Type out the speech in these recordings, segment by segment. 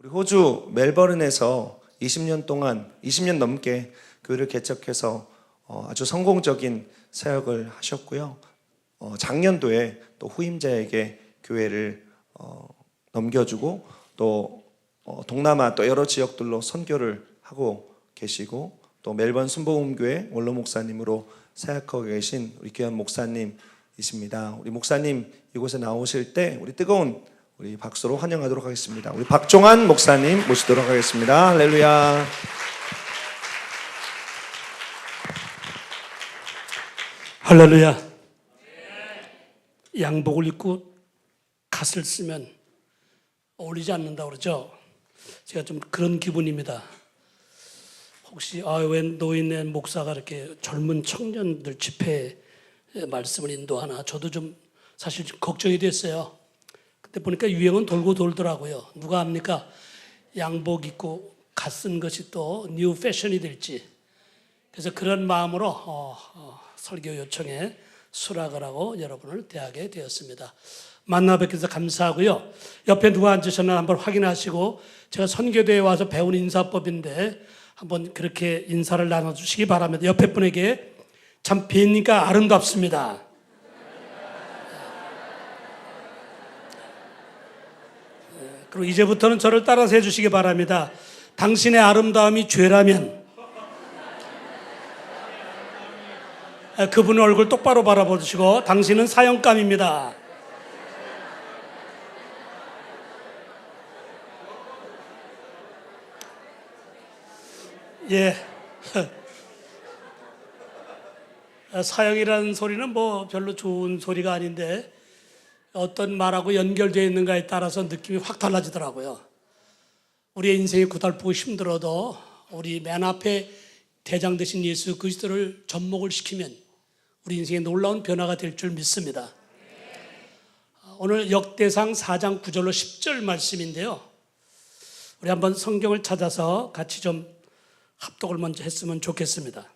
우리 호주 멜버른에서 20년 동안 20년 넘게 교회를 개척해서 아주 성공적인 사역을 하셨고요. 작년도에 또 후임자에게 교회를 넘겨주고 또 동남아 또 여러 지역들로 선교를 하고 계시고 또 멜번 순복음교회 원로 목사님으로 사역하고 계신 우리 귀한 목사님이십니다. 우리 목사님 이곳에 나오실 때 우리 뜨거운 우리 박수로 환영하도록 하겠습니다. 우리 박종환 목사님 모시도록 하겠습니다. 할렐루야. 할렐루야. 양복을 입고 갓을 쓰면 어울리지 않는다고 그러죠. 제가 좀 그런 기분입니다. 혹시 왜 노인네 목사가 이렇게 젊은 청년들 집회에 말씀을 인도하나, 저도 좀 사실 좀 걱정이 됐어요. 근데 보니까 유행은 돌고 돌더라고요. 누가 합니까? 양복 입고 갓 쓴 것이 또 뉴 패션이 될지. 그래서 그런 마음으로 설교 요청에 수락을 하고 여러분을 대하게 되었습니다. 만나 뵙게 돼서 감사하고요. 옆에 누가 앉으셨나 한번 확인하시고, 제가 선교대에 와서 배운 인사법인데 한번 그렇게 인사를 나눠주시기 바랍니다. 옆에 분에게 참 뵈니까 아름답습니다. 그리고 이제부터는 저를 따라서 해주시기 바랍니다. 당신의 아름다움이 죄라면 그분의 얼굴 똑바로 바라보시고, 당신은 사형감입니다. 예. 사형이라는 소리는 뭐 별로 좋은 소리가 아닌데 어떤 말하고 연결되어 있는가에 따라서 느낌이 확 달라지더라고요. 우리의 인생이 고달프고 힘들어도 우리 맨 앞에 대장 되신 예수 그리스도를 접목을 시키면 우리 인생에 놀라운 변화가 될 줄 믿습니다. 오늘 역대상 4장 9절로 10절 말씀인데요. 우리 한번 성경을 찾아서 같이 좀 합독을 먼저 했으면 좋겠습니다.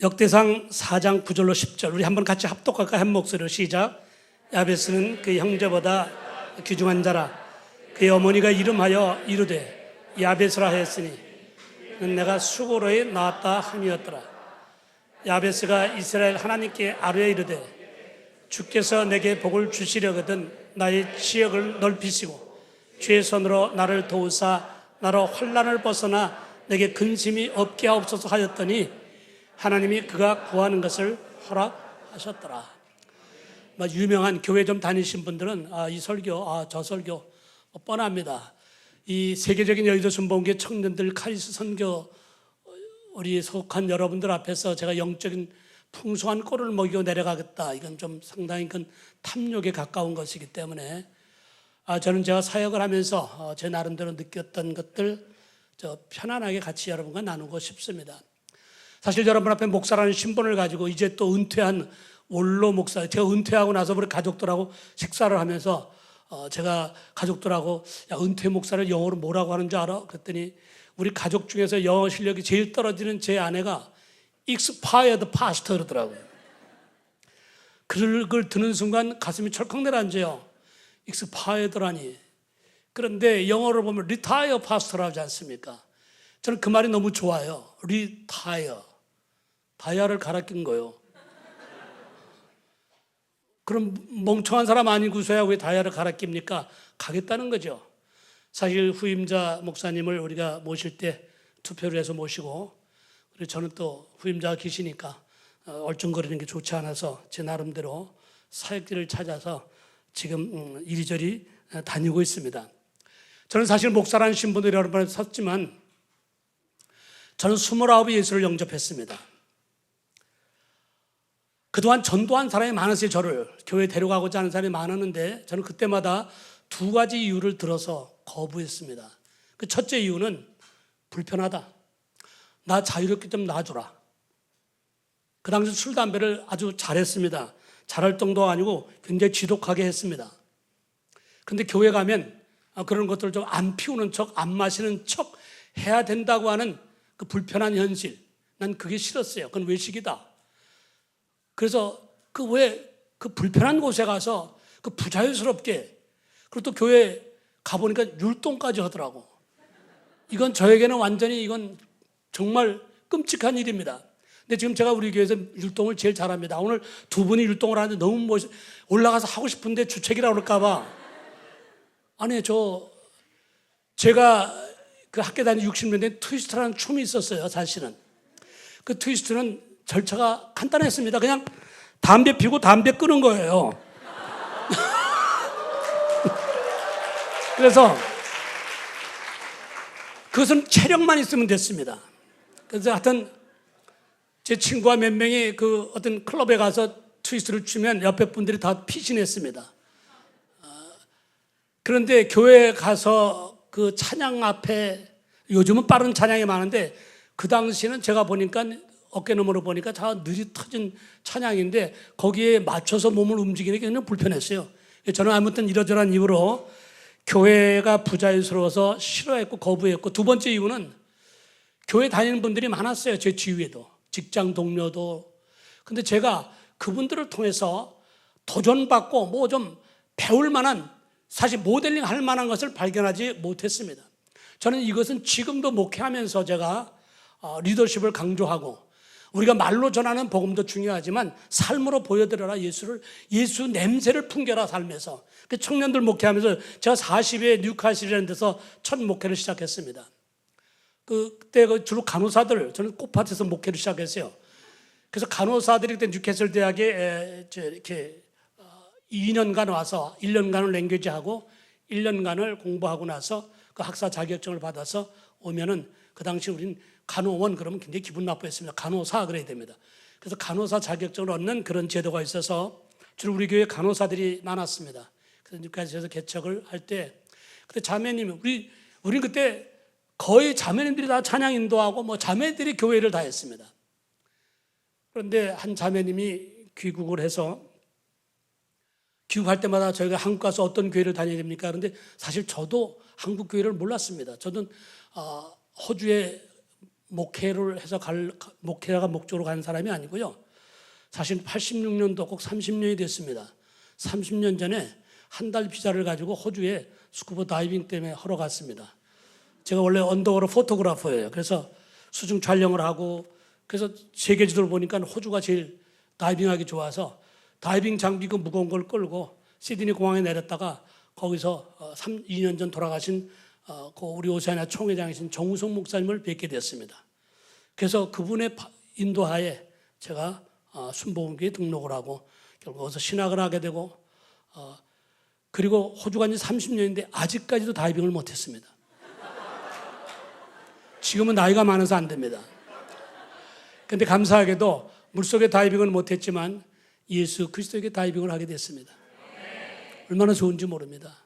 역대상 4장 9절로 10절 우리 한번 같이 합독할까요? 한 목소리로 시작. 야베스는 그 형제보다 귀중한 자라. 그의 어머니가 이름하여 이르되 야베스라 하였으니 내가 수고로에 낳았다 함이었더라. 야베스가 이스라엘 하나님께 아뢰어 이르되 주께서 내게 복을 주시려거든 나의 지역을 넓히시고 주의 손으로 나를 도우사 나로 환난을 벗어나 내게 근심이 없게 하옵소서 하였더니 하나님이 그가 구하는 것을 허락하셨더라. 유명한 교회 좀 다니신 분들은 이 설교, 저 설교 뻔합니다. 이 세계적인 여의도 순복음교회 청년들 카리스 선교 우리 속한 여러분들 앞에서 제가 영적인 풍성한 꼴을 먹이고 내려가겠다, 이건 좀 상당히 큰 탐욕에 가까운 것이기 때문에 저는 제가 사역을 하면서 제 나름대로 느꼈던 것들 편안하게 같이 여러분과 나누고 싶습니다. 사실 여러분 앞에 목사라는 신분을 가지고 이제 또 은퇴한 원로 목사, 제가 은퇴하고 나서 우리 가족들하고 식사를 하면서 제가 가족들하고 야, 은퇴 목사를 영어로 뭐라고 하는 줄 알아? 그랬더니 우리 가족 중에서 영어 실력이 제일 떨어지는 제 아내가 expired pastor 그러더라고요. 그걸 듣는 순간 가슴이 철컥 내려앉아요. expired라니. 그런데 영어로 보면 retire pastor라고 하지 않습니까? 저는 그 말이 너무 좋아요. retire. 다이아를 갈아 낀 거예요. 그럼 멍청한 사람 아니고서야 왜 다이아를 갈아 낍니까? 가겠다는 거죠. 사실 후임자 목사님을 우리가 모실 때 투표를 해서 모시고, 그리고 저는 또 후임자가 계시니까 얼쩡거리는 게 좋지 않아서 제 나름대로 사역지를 찾아서 지금 이리저리 다니고 있습니다. 저는 사실 목사라는 신분으로 여러분 앞에 섰지만 저는 29의 예수를 영접했습니다. 그동안 전도한 사람이 많았어요. 저를 교회에 데려가고자 하는 사람이 많았는데 저는 그때마다 두 가지 이유를 들어서 거부했습니다. 그 첫째 이유는 불편하다. 나 자유롭게 좀 놔줘라. 그 당시 술, 담배를 아주 잘했습니다. 잘할 정도가 아니고 굉장히 지독하게 했습니다. 그런데 교회 가면 그런 것들을 좀 안 피우는 척, 안 마시는 척 해야 된다고 하는 그 불편한 현실, 난 그게 싫었어요. 그건 외식이다. 그래서 그 왜 그 불편한 곳에 가서 그 부자유스럽게, 그리고 또 교회 가보니까 율동까지 하더라고. 이건 저에게는 완전히 이건 정말 끔찍한 일입니다. 근데 지금 제가 우리 교회에서 율동을 제일 잘합니다. 오늘 두 분이 율동을 하는데 너무 올라가서 하고 싶은데 주책이라 그럴까봐. 아니, 제가 그 학교 다니는 60년대에 트위스트라는 춤이 있었어요, 사실은. 그 트위스트는 절차가 간단했습니다. 그냥 담배 피고 담배 끄는 거예요. 그래서 그것은 체력만 있으면 됐습니다. 그래서 하여튼 제 친구와 몇 명이 그 어떤 클럽에 가서 트위스트를 추면 옆에 분들이 다 피신했습니다. 그런데 교회에 가서 그 찬양 앞에, 요즘은 빠른 찬양이 많은데 그 당시에는 제가 보니까 어깨너머로 보니까 다 느리 터진 찬양인데 거기에 맞춰서 몸을 움직이는 게 그냥 불편했어요. 저는 아무튼 이러저러한 이유로 교회가 부자유스러워서 싫어했고 거부했고, 두 번째 이유는 교회 다니는 분들이 많았어요. 제 주위에도, 직장 동료도. 근데 제가 그분들을 통해서 도전받고 뭐 좀 배울 만한, 사실 모델링 할 만한 것을 발견하지 못했습니다. 저는 이것은 지금도 목회하면서 제가 리더십을 강조하고, 우리가 말로 전하는 복음도 중요하지만 삶으로 보여드려라 예수를, 예수 냄새를 풍겨라 삶에서. 그 청년들 목회하면서 제가 40에 뉴카실이라는 데서 첫 목회를 시작했습니다. 그때 주로 간호사들, 저는 꽃밭에서 목회를 시작했어요. 그래서 간호사들이 그때 뉴캐슬 대학에 이렇게 2년간 와서 1년간을 랭귀지하고 1년간을 공부하고 나서 그 학사 자격증을 받아서 오면은, 그 당시 우린 간호원 그러면 굉장히 기분 나쁘겠습니다. 간호사 그래야 됩니다. 그래서 간호사 자격증을 얻는 그런 제도가 있어서 주로 우리 교회 간호사들이 많았습니다. 그래서 뉴캐슬에서 개척을 할 때, 그때 자매님이, 우리 그때 거의 자매님들이 다 찬양 인도하고 뭐 자매들이 교회를 다 했습니다. 그런데 한 자매님이 귀국을 해서, 귀국할 때마다 저희가 한국 가서 어떤 교회를 다녀야 됩니까? 그런데 사실 저도 한국 교회를 몰랐습니다. 저는 호주에 목회를 해서 목회가 목적으로 간 사람이 아니고요. 사실 86년도 꼭 30년이 됐습니다. 30년 전에 한 달 비자를 가지고 호주에 스쿠버 다이빙 때문에 하러 갔습니다. 제가 원래 언더워터 포토그래퍼예요. 그래서 수중 촬영을 하고, 그래서 세계 지도를 보니까 호주가 제일 다이빙하기 좋아서 다이빙 장비 그 무거운 걸 끌고 시드니 공항에 내렸다가 거기서 2년 전 돌아가신 그 우리 오세아나 총회장이신 정우성 목사님을 뵙게 됐습니다. 그래서 그분의 인도하에 제가 순복음교회에 등록을 하고 결국 거기서 신학을 하게 되고, 그리고 호주 간 지 30년인데 아직까지도 다이빙을 못했습니다. 지금은 나이가 많아서 안 됩니다. 그런데 감사하게도 물속에 다이빙은 못했지만 예수 그리스도에게 다이빙을 하게 됐습니다. 얼마나 좋은지 모릅니다.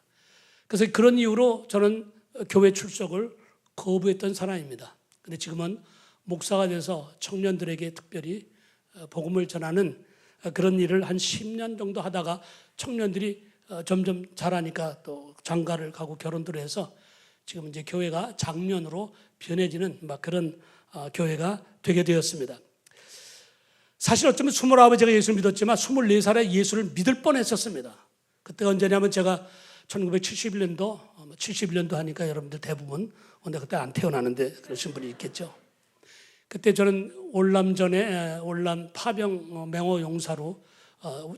그래서 그런 이유로 저는 교회 출석을 거부했던 사람입니다. 그런데 지금은 목사가 돼서 청년들에게 특별히 복음을 전하는 그런 일을 한 10년 정도 하다가 청년들이 점점 자라니까 또 장가를 가고 결혼들을 해서 지금 이제 교회가 장년으로 변해지는 막 그런 교회가 되게 되었습니다. 사실 어쩌면 29에 제가 예수를 믿었지만 24살에 예수를 믿을 뻔했었습니다. 그때가 언제냐면 제가 1971년도, 71년도 하니까 여러분들 대부분 근데 그때 안 태어나는데 그러신 분이 있겠죠. 그때 저는 올남 파병 맹호 용사로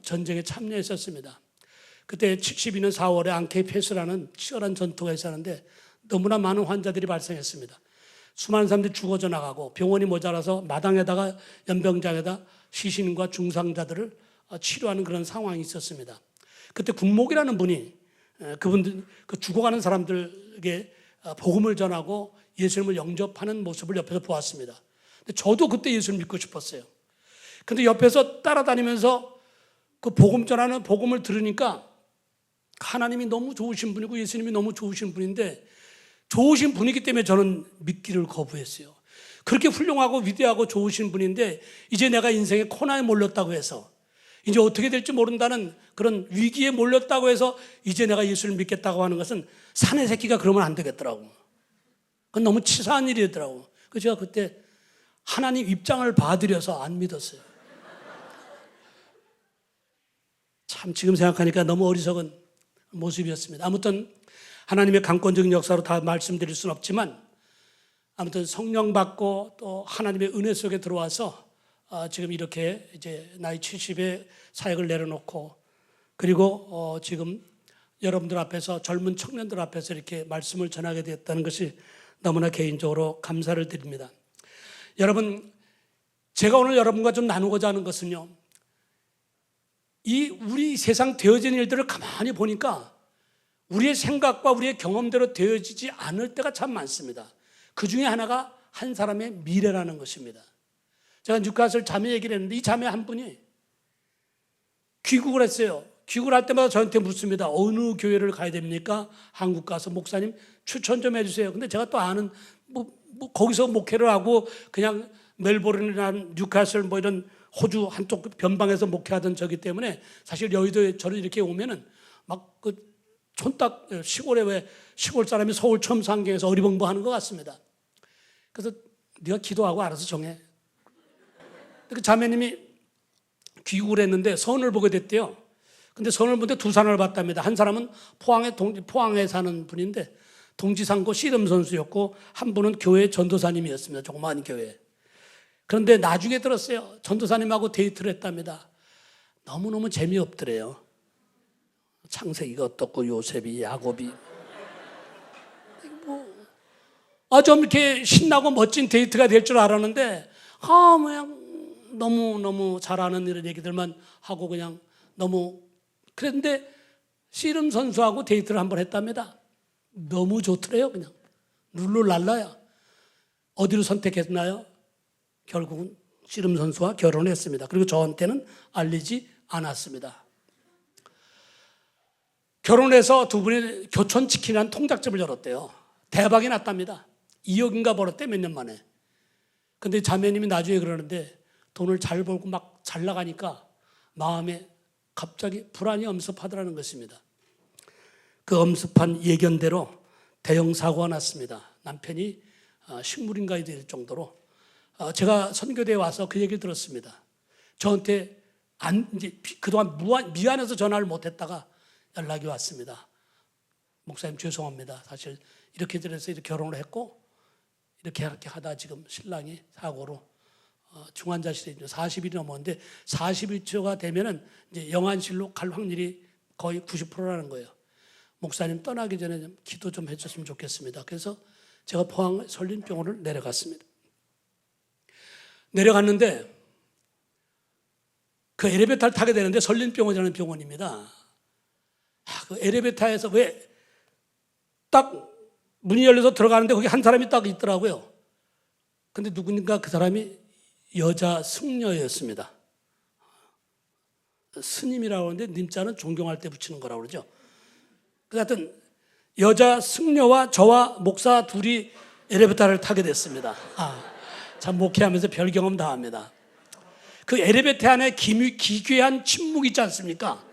전쟁에 참여했었습니다. 그때 72년 4월에 앙케이페스라는 치열한 전투가 있었는데 너무나 많은 환자들이 발생했습니다. 수많은 사람들이 죽어져 나가고 병원이 모자라서 마당에다가 연병장에다 시신과 중상자들을 치료하는 그런 상황이 있었습니다. 그때 군목이라는 분이 그분들 그 죽어가는 사람들에게 복음을 전하고 예수님을 영접하는 모습을 옆에서 보았습니다. 근데 저도 그때 예수를 믿고 싶었어요. 근데 옆에서 따라다니면서 그 복음 전하는 복음을 들으니까 하나님이 너무 좋으신 분이고 예수님이 너무 좋으신 분인데, 좋으신 분이기 때문에 저는 믿기를 거부했어요. 그렇게 훌륭하고 위대하고 좋으신 분인데 이제 내가 인생의 코너에 몰렸다고 해서, 이제 어떻게 될지 모른다는 그런 위기에 몰렸다고 해서 이제 내가 예수를 믿겠다고 하는 것은 사내 새끼가 그러면 안 되겠더라고. 그건 너무 치사한 일이더라고. 그래서 제가 그때 하나님 입장을 봐드려서 안 믿었어요. 참 지금 생각하니까 너무 어리석은 모습이었습니다. 아무튼 하나님의 강권적인 역사로 다 말씀드릴 수는 없지만 아무튼 성령 받고 또 하나님의 은혜 속에 들어와서 지금 이렇게 이제 나이 70에 사역을 내려놓고 그리고 지금 여러분들 앞에서 젊은 청년들 앞에서 이렇게 말씀을 전하게 되었다는 것이 너무나 개인적으로 감사를 드립니다. 여러분, 제가 오늘 여러분과 좀 나누고자 하는 것은요, 이 우리 세상 되어진 일들을 가만히 보니까 우리의 생각과 우리의 경험대로 되어지지 않을 때가 참 많습니다. 그 중에 하나가 한 사람의 미래라는 것입니다. 제가 뉴카슬 자매 얘기를 했는데 이 자매 한 분이 귀국을 했어요. 귀국을 할 때마다 저한테 묻습니다. 어느 교회를 가야 됩니까? 한국 가서 목사님 추천 좀 해주세요. 근데 제가 또 아는 거기서 목회를 하고 그냥 멜버른이나 뉴카슬 뭐 이런 호주 한쪽 변방에서 목회하던 저기 때문에 사실 여의도에 저를 이렇게 오면은 막 그 촌딱 시골에 왜 시골 사람이 서울 처음 상경에서 어리벙벙하는 것 같습니다. 그래서 네가 기도하고 알아서 정해. 그 자매님이 귀국을 했는데 선을 보게 됐대요. 근데 선을 보는데 두 사람을 봤답니다. 한 사람은 포항에 사는 분인데 동지상고 씨름 선수였고 한 분은 교회 전도사님이었습니다. 조그마한 교회. 그런데 나중에 들었어요. 전도사님하고 데이트를 했답니다. 너무너무 재미없더래요. 창세기가 어떻고 요셉이 야곱이 좀 이렇게 신나고 멋진 데이트가 될 줄 알았는데 그냥 너무 잘하는 이런 얘기들만 하고 그냥 너무 그랬는데 씨름 선수하고 데이트를 한번 했답니다. 너무 좋더래요. 그냥 룰루랄라야. 어디로 선택했나요? 결국은 씨름 선수와 결혼했습니다. 그리고 저한테는 알리지 않았습니다. 결혼해서 두 분이 교촌치킨이라는 통닭집을 열었대요. 대박이 났답니다. 2억인가 벌었대, 몇 년 만에. 근데 자매님이 나중에 그러는데 돈을 잘 벌고 막 잘 나가니까 마음에 갑자기 불안이 엄습하더라는 것입니다. 그 엄습한 예견대로 대형 사고가 났습니다. 남편이 식물인간이 될 정도로 제가 선교대에 와서 그 얘기를 들었습니다. 저한테 이제 그동안 미안해서 전화를 못했다가 연락이 왔습니다. 목사님 죄송합니다. 사실 이렇게 해서 이렇게 결혼을 했고 이렇게 하다 지금 신랑이 사고로 중환자실에 40일이 넘었는데 41초가 되면은 이제 영안실로 갈 확률이 거의 90%라는 거예요. 목사님 떠나기 전에 좀 기도 좀 해줬으면 좋겠습니다. 그래서 제가 포항 설린병원을 내려갔습니다. 내려갔는데 그 엘리베이터를 타게 되는데 설린병원이라는 병원입니다. 그 엘리베이터에서 왜 딱 문이 열려서 들어가는데 거기 한 사람이 딱 있더라고요. 근데 누군가 그 사람이 여자 승려였습니다. 스님이라고 하는데 님자는 존경할 때 붙이는 거라고 그러죠. 하여튼 여자 승려와 저와 목사 둘이 엘리베이터를 타게 됐습니다. 참 목회하면서 별 경험 다 합니다. 그 엘리베이터 안에 기괴한 침묵이 있지 않습니까?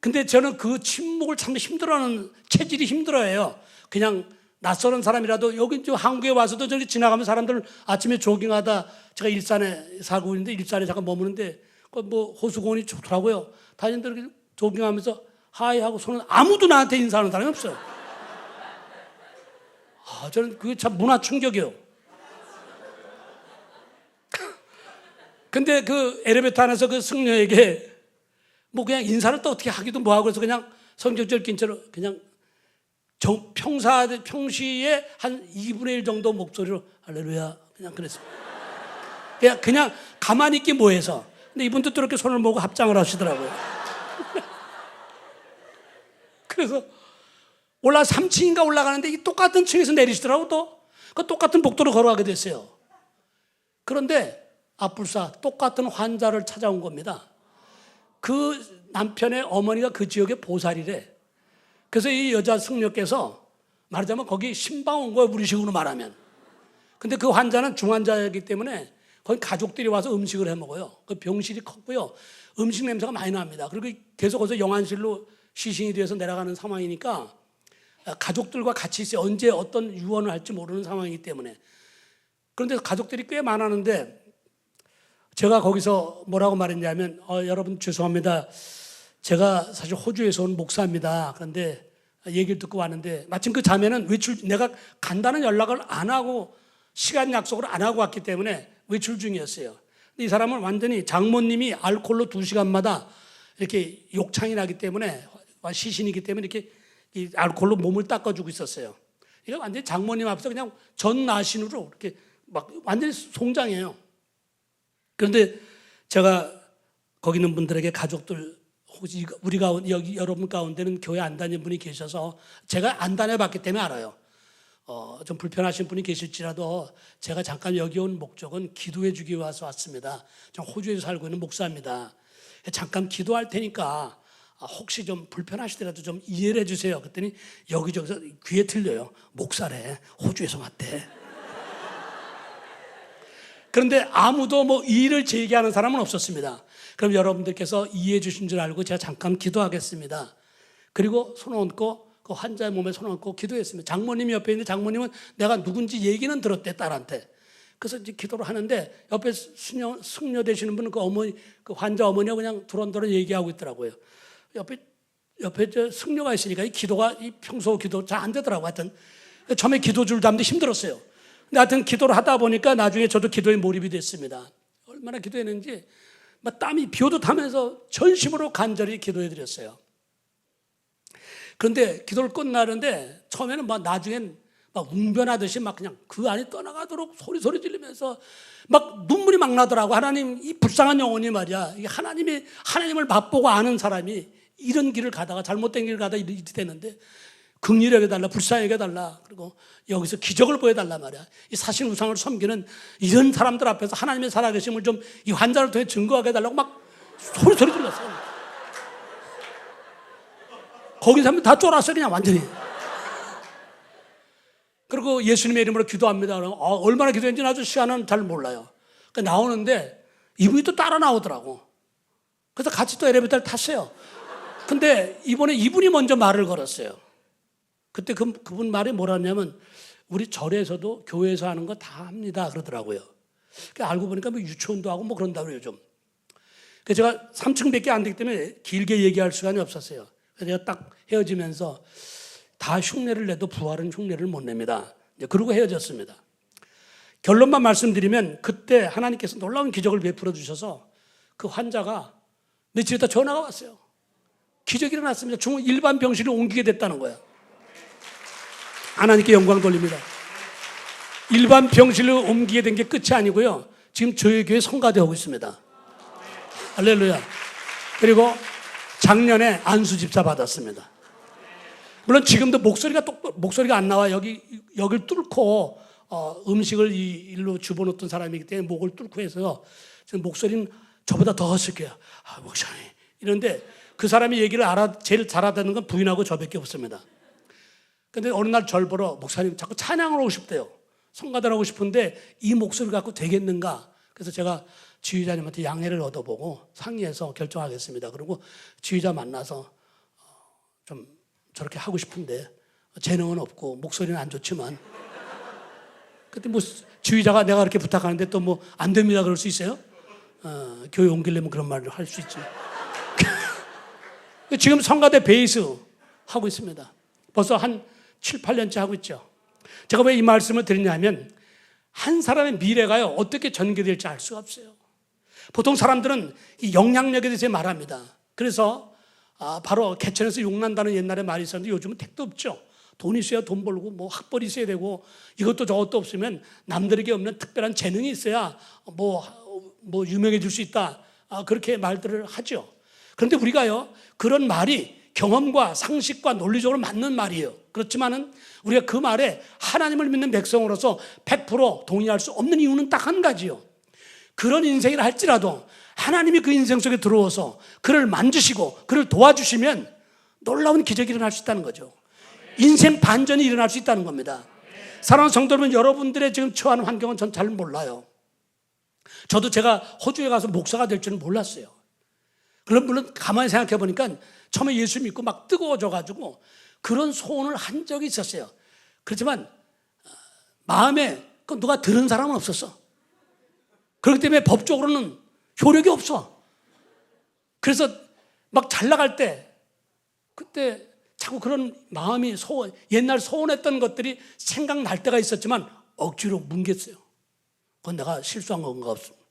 근데 저는 그 침묵을 참 힘들어하는 체질이 힘들어해요. 그냥 낯설은 사람이라도 여기 한국에 와서도 저기 지나가면 사람들 아침에 조깅하다 제가 일산에 살고 있는데 일산에 잠깐 머무는데 뭐 호수공원이 좋더라고요. 다니는데 조깅하면서 하이 하고 손은 아무도 나한테 인사하는 사람이 없어요. 저는 그게 참 문화 충격이에요. 근데 그 엘리베이터 안에서 그 승려에게 뭐 그냥 인사를 또 어떻게 하기도 뭐하고 그래서 그냥 성격적인 채로 그냥 평시에 한 2분의 1 정도 목소리로 할렐루야 그냥 그랬습니다. 그냥 가만히 있기 뭐해서. 근데 이분도 또 이렇게 손을 모으고 합장을 하시더라고요. 그래서 3층인가 올라가는데 이 똑같은 층에서 내리시더라고 또. 그 똑같은 복도로 걸어가게 됐어요. 그런데 앞불사 똑같은 환자를 찾아온 겁니다. 그 남편의 어머니가 그 지역의 보살이래. 그래서 이 여자 승려께서 말하자면 거기 신방 온 거예요, 우리 식으로 말하면. 근데 그 환자는 중환자이기 때문에 거기 가족들이 와서 음식을 해 먹어요. 그 병실이 컸고요. 음식 냄새가 많이 납니다. 그리고 계속 거기서 영안실로 시신이 되어서 내려가는 상황이니까 가족들과 같이 있어요. 언제 어떤 유언을 할지 모르는 상황이기 때문에. 그런데 가족들이 꽤 많았는데 제가 거기서 뭐라고 말했냐면 여러분 죄송합니다. 제가 사실 호주에서 온 목사입니다. 그런데 얘기를 듣고 왔는데 마침 그 자매는 내가 간다는 연락을 안 하고 시간 약속을 안 하고 왔기 때문에 외출 중이었어요. 근데 이 사람은 완전히 장모님이 알코올로 2시간마다 이렇게 욕창이 나기 때문에 시신이기 때문에 이렇게 이 알코올로 몸을 닦아주고 있었어요. 이거 완전히 장모님 앞에서 그냥 전 나신으로 이렇게 막 완전히 송장이에요. 그런데 제가 거기 있는 분들에게 가족들 혹시 우리가 여기 여러분 가운데는 교회 안 다니는 분이 계셔서 제가 안 다녀봤기 때문에 알아요. 좀 불편하신 분이 계실지라도 제가 잠깐 여기 온 목적은 기도해 주기 위해서 왔습니다. 좀 호주에서 살고 있는 목사입니다. 잠깐 기도할 테니까 혹시 좀 불편하시더라도 좀 이해를 해주세요. 그랬더니 여기저기서 귀에 들려요. 목사래, 호주에서 왔대. 그런데 아무도 뭐 이의를 제기하는 사람은 없었습니다. 그럼 여러분들께서 이해해 주신 줄 알고 제가 잠깐 기도하겠습니다. 그리고 손 얹고 그 환자의 몸에 손 얹고 기도했습니다. 장모님이 옆에 있는데 장모님은 내가 누군지 얘기는 들었대, 딸한테. 그래서 이제 기도를 하는데 옆에 승려 되시는 분은 그 어머니, 그 환자 어머니가 그냥 두런두런 얘기하고 있더라고요. 옆에 저 승려가 있으니까 이 기도가 이 평소 기도 잘 안 되더라고요. 하여튼 처음에 기도 줄 담는데 힘들었어요. 근데 하여튼 기도를 하다 보니까 나중에 저도 기도에 몰입이 됐습니다. 얼마나 기도했는지 막 땀이 비오도 타면서 전심으로 간절히 기도해 드렸어요. 그런데 기도를 끝나는데 처음에는 막 나중엔 막 웅변하듯이 막 그냥 그 안에 떠나가도록 소리 지르면서 막 눈물이 막 나더라고. 하나님, 이 불쌍한 영혼이 말이야. 이 하나님을 맛보고 아는 사람이 이런 길을 가다가 잘못된 길을 가다가 이렇게 되는데 긍휼히 여겨달라, 불쌍히 여겨달라, 그리고 여기서 기적을 보여달라 말이야. 이 사신 우상을 섬기는 이런 사람들 앞에서 하나님의 살아계심을 좀 이 환자를 통해 증거하게 해달라고 막 소리 질렀어요. 거기 사람들 다 쫄았어요, 그냥 완전히. 그리고 예수님의 이름으로 기도합니다. 얼마나 기도했는지 나도 시간은 잘 몰라요. 그러니까 나오는데 이분이 또 따라 나오더라고. 그래서 같이 또 엘리베이터를 탔어요. 근데 이번에 이분이 먼저 말을 걸었어요. 그때 그분 말이 뭐라냐면 우리 절에서도 교회에서 하는 거 다 합니다 그러더라고요. 그러니까 알고 보니까 뭐 유치원도 하고 뭐 그런다고 요즘. 그래서 제가 3층밖에 안 되기 때문에 길게 얘기할 시간이 없었어요. 그래서 제가 딱 헤어지면서 다 흉내를 내도 부활은 흉내를 못 냅니다. 그러고 헤어졌습니다. 결론만 말씀드리면 그때 하나님께서 놀라운 기적을 베풀어 주셔서 그 환자가 며칠 있다 전화가 왔어요. 기적이 일어났습니다. 일반 병실로 옮기게 됐다는 거예요. 하나님께 영광 돌립니다. 일반 병실로 옮기게 된 게 끝이 아니고요. 지금 저희 교회 성가대하고 있습니다. 할렐루야. 그리고 작년에 안수 집사 받았습니다. 물론 지금도 목소리가 안 나와. 여기를 뚫고 음식을 일로 집어넣었던 사람이기 때문에 목을 뚫고 해서 지금 목소리는 저보다 더 헛을게요. 목사님 이런데 그 사람이 얘기를 제일 잘 알아듣는 건 부인하고 저밖에 없습니다. 근데 어느 날 절 보러 목사님 자꾸 찬양을 하고 싶대요. 성가대를 하고 싶은데 이 목소리 갖고 되겠는가? 그래서 제가 지휘자님한테 양해를 얻어보고 상의해서 결정하겠습니다. 그리고 지휘자 만나서 좀 저렇게 하고 싶은데 재능은 없고 목소리는 안 좋지만 그때 뭐 지휘자가 내가 그렇게 부탁하는데 또 뭐 안 됩니다 그럴 수 있어요? 교회 옮기려면 그런 말을 할 수 있지. 지금 성가대 베이스 하고 있습니다. 벌써 한 7, 8년째 하고 있죠. 제가 왜 이 말씀을 드리냐면 한 사람의 미래가요 어떻게 전개될지 알 수가 없어요. 보통 사람들은 이 영향력에 대해서 말합니다. 그래서 바로 개천에서 용난다는 옛날에 말이 있었는데 요즘은 택도 없죠. 돈 있어야 돈 벌고 뭐 학벌이 있어야 되고 이것도 저것도 없으면 남들에게 없는 특별한 재능이 있어야 뭐 유명해질 수 있다. 그렇게 말들을 하죠. 그런데 우리가요 그런 말이 경험과 상식과 논리적으로 맞는 말이에요. 그렇지만은 우리가 그 말에 하나님을 믿는 백성으로서 100% 동의할 수 없는 이유는 딱 한 가지요. 그런 인생이라 할지라도 하나님이 그 인생 속에 들어와서 그를 만지시고 그를 도와주시면 놀라운 기적이 일어날 수 있다는 거죠. 인생 반전이 일어날 수 있다는 겁니다. 사랑하는 성도 여러분, 여러분들의 지금 처한 환경은 전 잘 몰라요. 저도 제가 호주에 가서 목사가 될 줄은 몰랐어요. 그럼 물론 가만히 생각해 보니까 처음에 예수 믿고 막 뜨거워져가지고 그런 소원을 한 적이 있었어요. 그렇지만 마음에 누가 들은 사람은 없었어. 그렇기 때문에 법적으로는 효력이 없어. 그래서 막 잘 나갈 때 그때 자꾸 그런 마음이 옛날 소원했던 것들이 생각날 때가 있었지만 억지로 뭉갰어요. 그건 내가 실수한 건가 없습니다.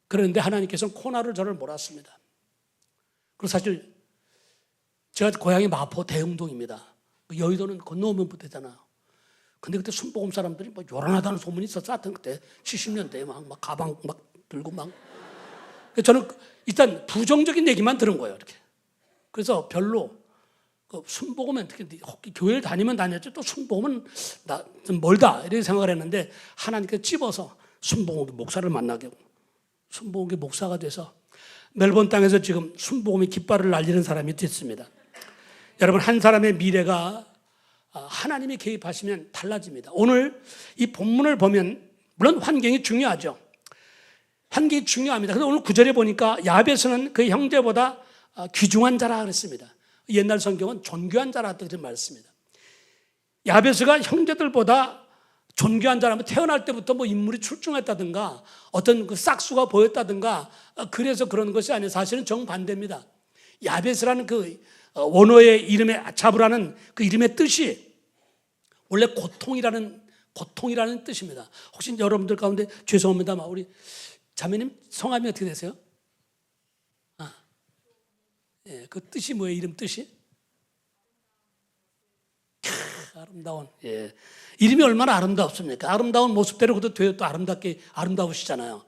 그런데 하나님께서는 코나를 저를 몰았습니다. 그리고 사실 제가 고향이 마포 대흥동입니다. 여의도는 건너오면 되잖아요. 근데 그때 순복음 사람들이 뭐 요란하다는 소문이 있었어. 하여튼 그때 70년대에 막 가방 막 들고 막. 그래서 저는 일단 부정적인 얘기만 들은 거예요. 이렇게. 그래서 별로 그 순복음은 특히 교회를 다니면 다녔지 또 순복음은 나 좀 멀다 이렇게 생각을 했는데 하나님께서 찝어서 순복음 목사를 만나게 하고 순복음의 목사가 돼서 멜번 땅에서 지금 순복음의 깃발을 날리는 사람이 됐습니다. 여러분 한 사람의 미래가 하나님이 개입하시면 달라집니다. 오늘 이 본문을 보면 물론 환경이 중요하죠. 환경이 중요합니다. 그런데 오늘 9절에 보니까 야베스는 그 형제보다 귀중한 자라 그랬습니다. 옛날 성경은 존귀한 자라 그렇게 말했습니다. 야베스가 형제들보다 존귀한 자라면 태어날 때부터 뭐 인물이 출중했다든가 어떤 그 싹수가 보였다든가 그래서 그런 것이 아니라 사실은 정반대입니다. 야베스라는 그 원어의 이름의 자브라는 그 이름의 뜻이 원래 고통이라는 뜻입니다. 혹시 여러분들 가운데 죄송합니다만 우리 자매님 성함이 어떻게 되세요? 예, 그 뜻이 뭐예요? 이름 뜻이? 아름다운. 예. 이름이 얼마나 아름답습니까? 아름다운 모습대로 그도 또 아름답게 아름다우시잖아요.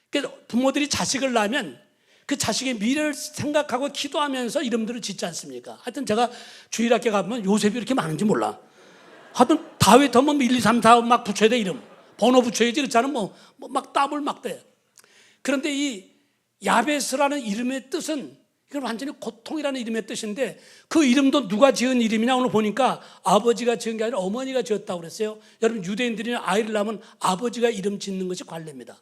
그러니까 부모들이 자식을 낳으면 그 자식의 미래를 생각하고 기도하면서 이름들을 짓지 않습니까? 하여튼 제가 주일학교 가면 요셉이 이렇게 많은지 몰라. 하여튼 다윗 하면 1, 2, 3, 4 막 붙여야 돼 이름. 번호 붙여야지 그렇잖아. 막 따블 막 돼. 그런데 이 야베스라는 이름의 뜻은 이건 완전히 고통이라는 이름의 뜻인데 그 이름도 누가 지은 이름이냐 오늘 보니까 아버지가 지은 게 아니라 어머니가 지었다고 그랬어요. 여러분 유대인들이 아이를 낳으면 아버지가 이름 짓는 것이 관례입니다.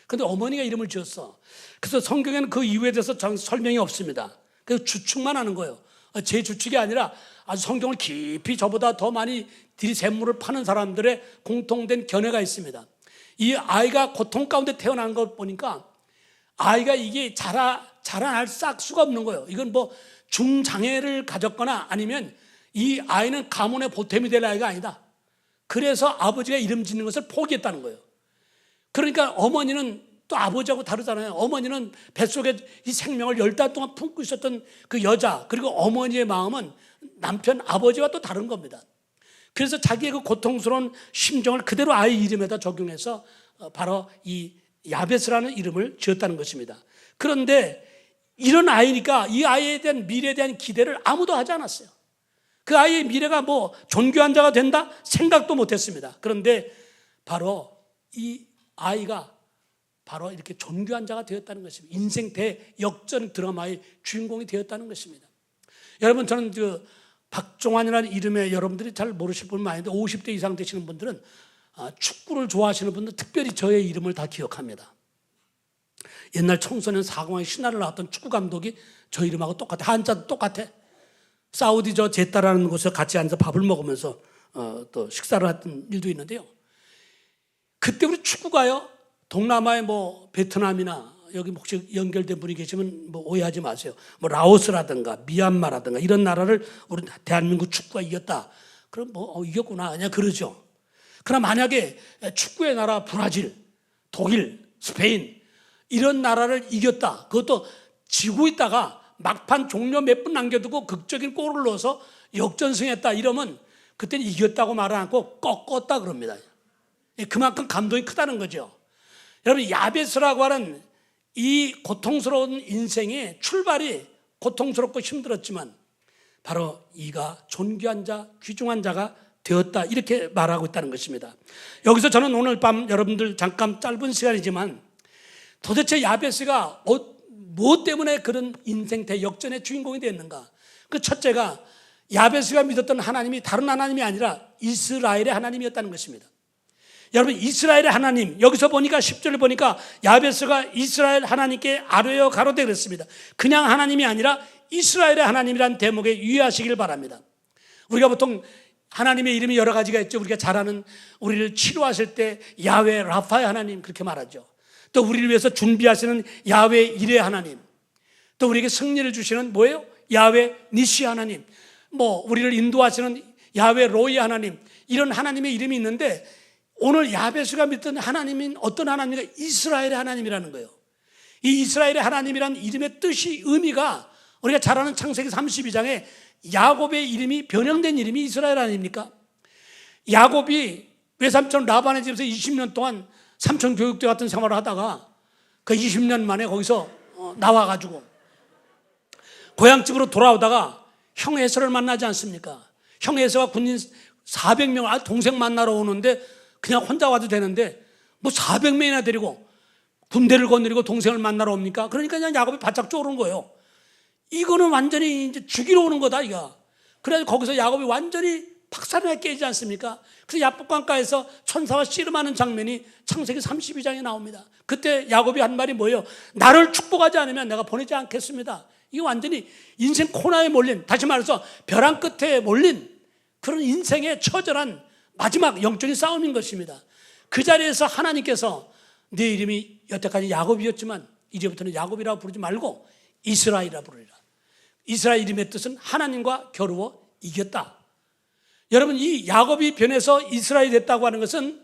그런데 어머니가 이름을 지었어. 그래서 성경에는 그 이유에 대해서 설명이 없습니다. 그래서 추측만 하는 거예요. 제 추측이 아니라 아주 성경을 깊이 저보다 더 많이 들이샘물을 파는 사람들의 공통된 견해가 있습니다. 이 아이가 고통 가운데 태어난 걸 보니까 아이가 이게 자라날 싹수가 없는 거예요. 이건 뭐 중장애를 가졌거나 아니면 이 아이는 가문의 보탬이 될 아이가 아니다. 그래서 아버지가 이름 짓는 것을 포기했다는 거예요. 그러니까 어머니는 또 아버지하고 다르잖아요. 어머니는 뱃속에 이 생명을 10달 동안 품고 있었던 그 여자 그리고 어머니의 마음은 남편 아버지와 또 다른 겁니다. 그래서 자기의 그 고통스러운 심정을 그대로 아이 이름에다 적용해서 바로 이 야베스라는 이름을 지었다는 것입니다. 그런데 이런 아이니까 이 아이에 대한 미래에 대한 기대를 아무도 하지 않았어요. 그 아이의 미래가 뭐 존귀한 자가 된다 생각도 못했습니다. 그런데 바로 이 아이가 바로 이렇게 존귀한 자가 되었다는 것입니다. 인생 대역전 드라마의 주인공이 되었다는 것입니다. 여러분 저는 그 박종환이라는 이름에 여러분들이 잘 모르실 분은 아닌데 50대 이상 되시는 분들은 축구를 좋아하시는 분들 특별히 저의 이름을 다 기억합니다. 옛날 청소년 사공의 신화를 나왔던 축구 감독이 저 이름하고 똑같아. 한자도 똑같아. 사우디 저 제따라는 곳에 같이 앉아서 밥을 먹으면서 또 식사를 했던 일도 있는데요. 그때 우리 축구가요. 동남아의 뭐 베트남이나 여기 혹시 연결된 분이 계시면 뭐 오해하지 마세요. 뭐 라오스라든가 미얀마라든가 이런 나라를 우리 대한민국 축구가 이겼다. 그럼 뭐 이겼구나 그냥 그러죠. 그러나 만약에 축구의 나라 브라질, 독일, 스페인 이런 나라를 이겼다. 그것도 지고 있다가 막판 종료 몇 분 남겨두고 극적인 골을 넣어서 역전승했다. 이러면 그때는 이겼다고 말을 않고 꺾었다 그럽니다. 그만큼 감동이 크다는 거죠. 여러분 야베스라고 하는 이 고통스러운 인생의 출발이 고통스럽고 힘들었지만 바로 이가 존귀한 자, 귀중한 자가 되었다 이렇게 말하고 있다는 것입니다. 여기서 저는 오늘 밤 여러분들 잠깐 짧은 시간이지만 도대체 야베스가 무엇 때문에 그런 인생 대역전의 주인공이 됐는가? 그 첫째가 야베스가 믿었던 하나님이 다른 하나님이 아니라 이스라엘의 하나님이었다는 것입니다. 여러분 이스라엘의 하나님 여기서 보니까 10절을 보니까 야베스가 이스라엘 하나님께 아뢰어 가로되 그랬습니다. 그냥 하나님이 아니라 이스라엘의 하나님이라는 대목에 유의하시길 바랍니다. 우리가 보통 하나님의 이름이 여러 가지가 있죠. 우리가 잘 아는, 우리를 치료하실 때 야훼 라파의 하나님 그렇게 말하죠. 또 우리를 위해서 준비하시는 야훼 이레 하나님, 또 우리에게 승리를 주시는 뭐예요? 야훼 니시 하나님, 뭐 우리를 인도하시는 야훼 로이 하나님, 이런 하나님의 이름이 있는데, 오늘 야베스가 믿던 하나님인 어떤 하나님인가? 이스라엘의 하나님이라는 거예요. 이 이스라엘의 하나님이라는 이름의 뜻이, 의미가 우리가 잘 아는 창세기 32장에 야곱의 이름이 변형된 이름이 이스라엘 아닙니까? 야곱이 외삼촌 라반의 집에서 20년 동안 삼촌 교육대 같은 생활을 하다가 그 20년 만에 거기서 나와가지고 고향집으로 돌아오다가 형 에서를 만나지 않습니까? 형 에서가 군인 400명 동생 만나러 오는데 그냥 혼자 와도 되는데 뭐 400명이나 데리고 군대를 거느리고 동생을 만나러 옵니까? 그러니까 그냥 야곱이 바짝 쪼르는 거예요. 이거는 완전히 이제 죽이러 오는 거다, 이거. 그래서 거기서 야곱이 완전히 박살나 깨지 않습니까? 그래서 야복강가에서 천사와 씨름하는 장면이 창세기 32장에 나옵니다. 그때 야곱이 한 말이 뭐예요? 나를 축복하지 않으면 내가 보내지 않겠습니다. 이게 완전히 인생 코너에 몰린, 다시 말해서 벼랑 끝에 몰린 그런 인생의 처절한 마지막 영적인 싸움인 것입니다. 그 자리에서 하나님께서 네 이름이 여태까지 야곱이었지만 이제부터는 야곱이라고 부르지 말고 이스라엘이라 부르리라. 이스라엘 이름의 뜻은 하나님과 겨루어 이겼다. 여러분, 이 야곱이 변해서 이스라엘이 됐다고 하는 것은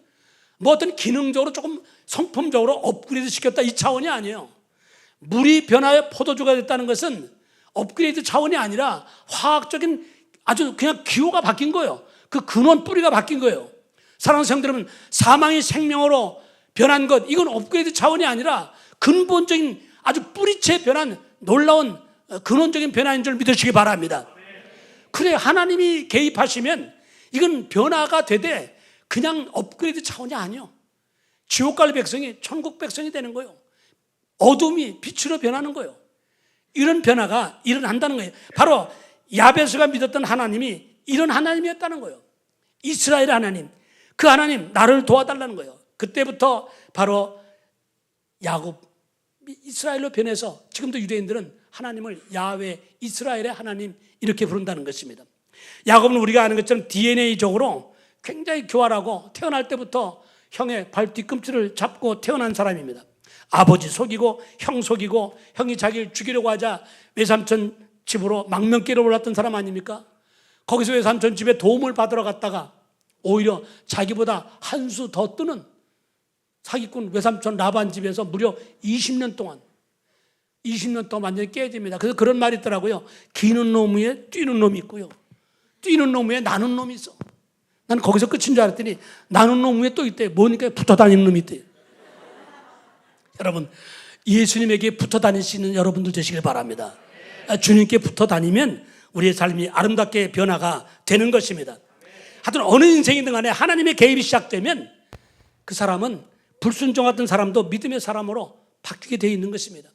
뭐 어떤 기능적으로 조금 성품적으로 업그레이드 시켰다, 이 차원이 아니에요. 물이 변하여 포도주가 됐다는 것은 업그레이드 차원이 아니라 화학적인 아주 그냥 기호가 바뀐 거예요. 그 근원 뿌리가 바뀐 거예요. 사랑하는 성도 여러분, 사망이 생명으로 변한 것, 이건 업그레이드 차원이 아니라 근본적인 아주 뿌리채 변한 놀라운 근원적인 변화인 줄 믿으시기 바랍니다. 그래, 하나님이 개입하시면 이건 변화가 되되 그냥 업그레이드 차원이 아니에요. 지옥 갈 백성이 천국 백성이 되는 거예요. 어둠이 빛으로 변하는 거예요. 이런 변화가 일어난다는 거예요. 바로 야베스가 믿었던 하나님이 이런 하나님이었다는 거예요. 이스라엘 하나님, 그 하나님 나를 도와달라는 거예요. 그때부터 바로 야곱이 이스라엘로 변해서 지금도 유대인들은 하나님을 야훼 이스라엘의 하나님 이렇게 부른다는 것입니다. 야곱은 우리가 아는 것처럼 DNA적으로 굉장히 교활하고 태어날 때부터 형의 발 뒤꿈치를 잡고 태어난 사람입니다. 아버지 속이고 형 속이고 형이 자기를 죽이려고 하자 외삼촌 집으로 망명길을 올랐던 사람 아닙니까? 거기서 외삼촌 집에 도움을 받으러 갔다가 오히려 자기보다 한 수 더 뜨는 사기꾼 외삼촌 라반 집에서 무려 20년 동안 완전히 깨집니다. 그래서 그런 말이 있더라고요. 기는 놈 위에 뛰는 놈이 있고요, 뛰는 놈 위에 나는 놈이 있어. 난 거기서 끝인 줄 알았더니 나는 놈 위에 또 있대. 뭐니까 붙어 다니는 놈이 있대. 여러분, 예수님에게 붙어 다니시는 여러분들 되시길 바랍니다. 주님께 붙어 다니면 우리의 삶이 아름답게 변화가 되는 것입니다. 하여튼 어느 인생이든 간에 하나님의 개입이 시작되면 그 사람은 불순종하던 사람도 믿음의 사람으로 바뀌게 되어 있는 것입니다.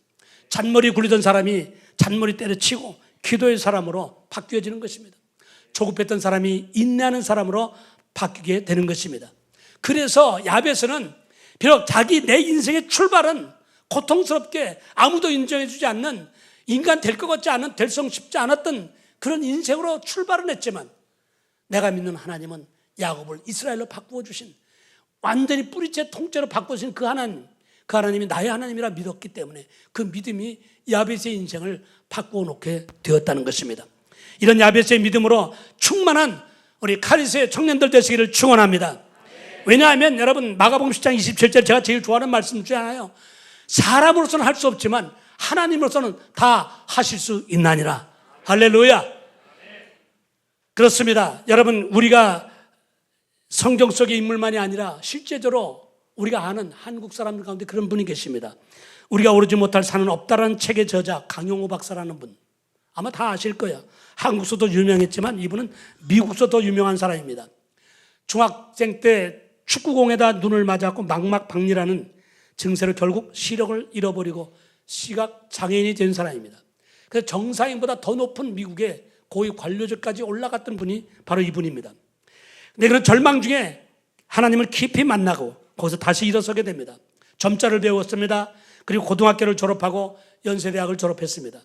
잔머리 굴리던 사람이 잔머리 때려치고 기도의 사람으로 바뀌어지는 것입니다. 조급했던 사람이 인내하는 사람으로 바뀌게 되는 것입니다. 그래서 야베스는 비록 자기 내 인생의 출발은 고통스럽게 아무도 인정해 주지 않는, 인간 될 것 같지 않은, 될성 쉽지 않았던 그런 인생으로 출발은 했지만 내가 믿는 하나님은 야곱을 이스라엘로 바꾸어 주신, 완전히 뿌리째 통째로 바꾸신 그 하나님이 나의 하나님이라 믿었기 때문에 그 믿음이 야베스의 인생을 바꾸어 놓게 되었다는 것입니다. 이런 야베스의 믿음으로 충만한 우리 카리스의 청년들 되시기를 축원합니다. 왜냐하면 여러분, 마가복음 10장 27절 제가 제일 좋아하는 말씀 중에 하나요. 사람으로서는 할 수 없지만 하나님으로서는 다 하실 수 있나니라. 할렐루야. 그렇습니다. 여러분, 우리가 성경 속의 인물만이 아니라 실제적으로 우리가 아는 한국 사람들 가운데 그런 분이 계십니다. 우리가 오르지 못할 산은 없다라는 책의 저자 강용호 박사라는 분, 아마 다 아실 거예요. 한국서도 유명했지만 이분은 미국서 더 유명한 사람입니다. 중학생 때 축구공에다 눈을 맞았고 망막박리라는 증세로 결국 시력을 잃어버리고 시각 장애인이 된 사람입니다. 그래서 정상인보다 더 높은 미국의 고위 관료직까지 올라갔던 분이 바로 이분입니다. 근데 그런 절망 중에 하나님을 깊이 만나고 거기서 다시 일어서게 됩니다. 점자를 배웠습니다. 그리고 고등학교를 졸업하고 연세대학을 졸업했습니다.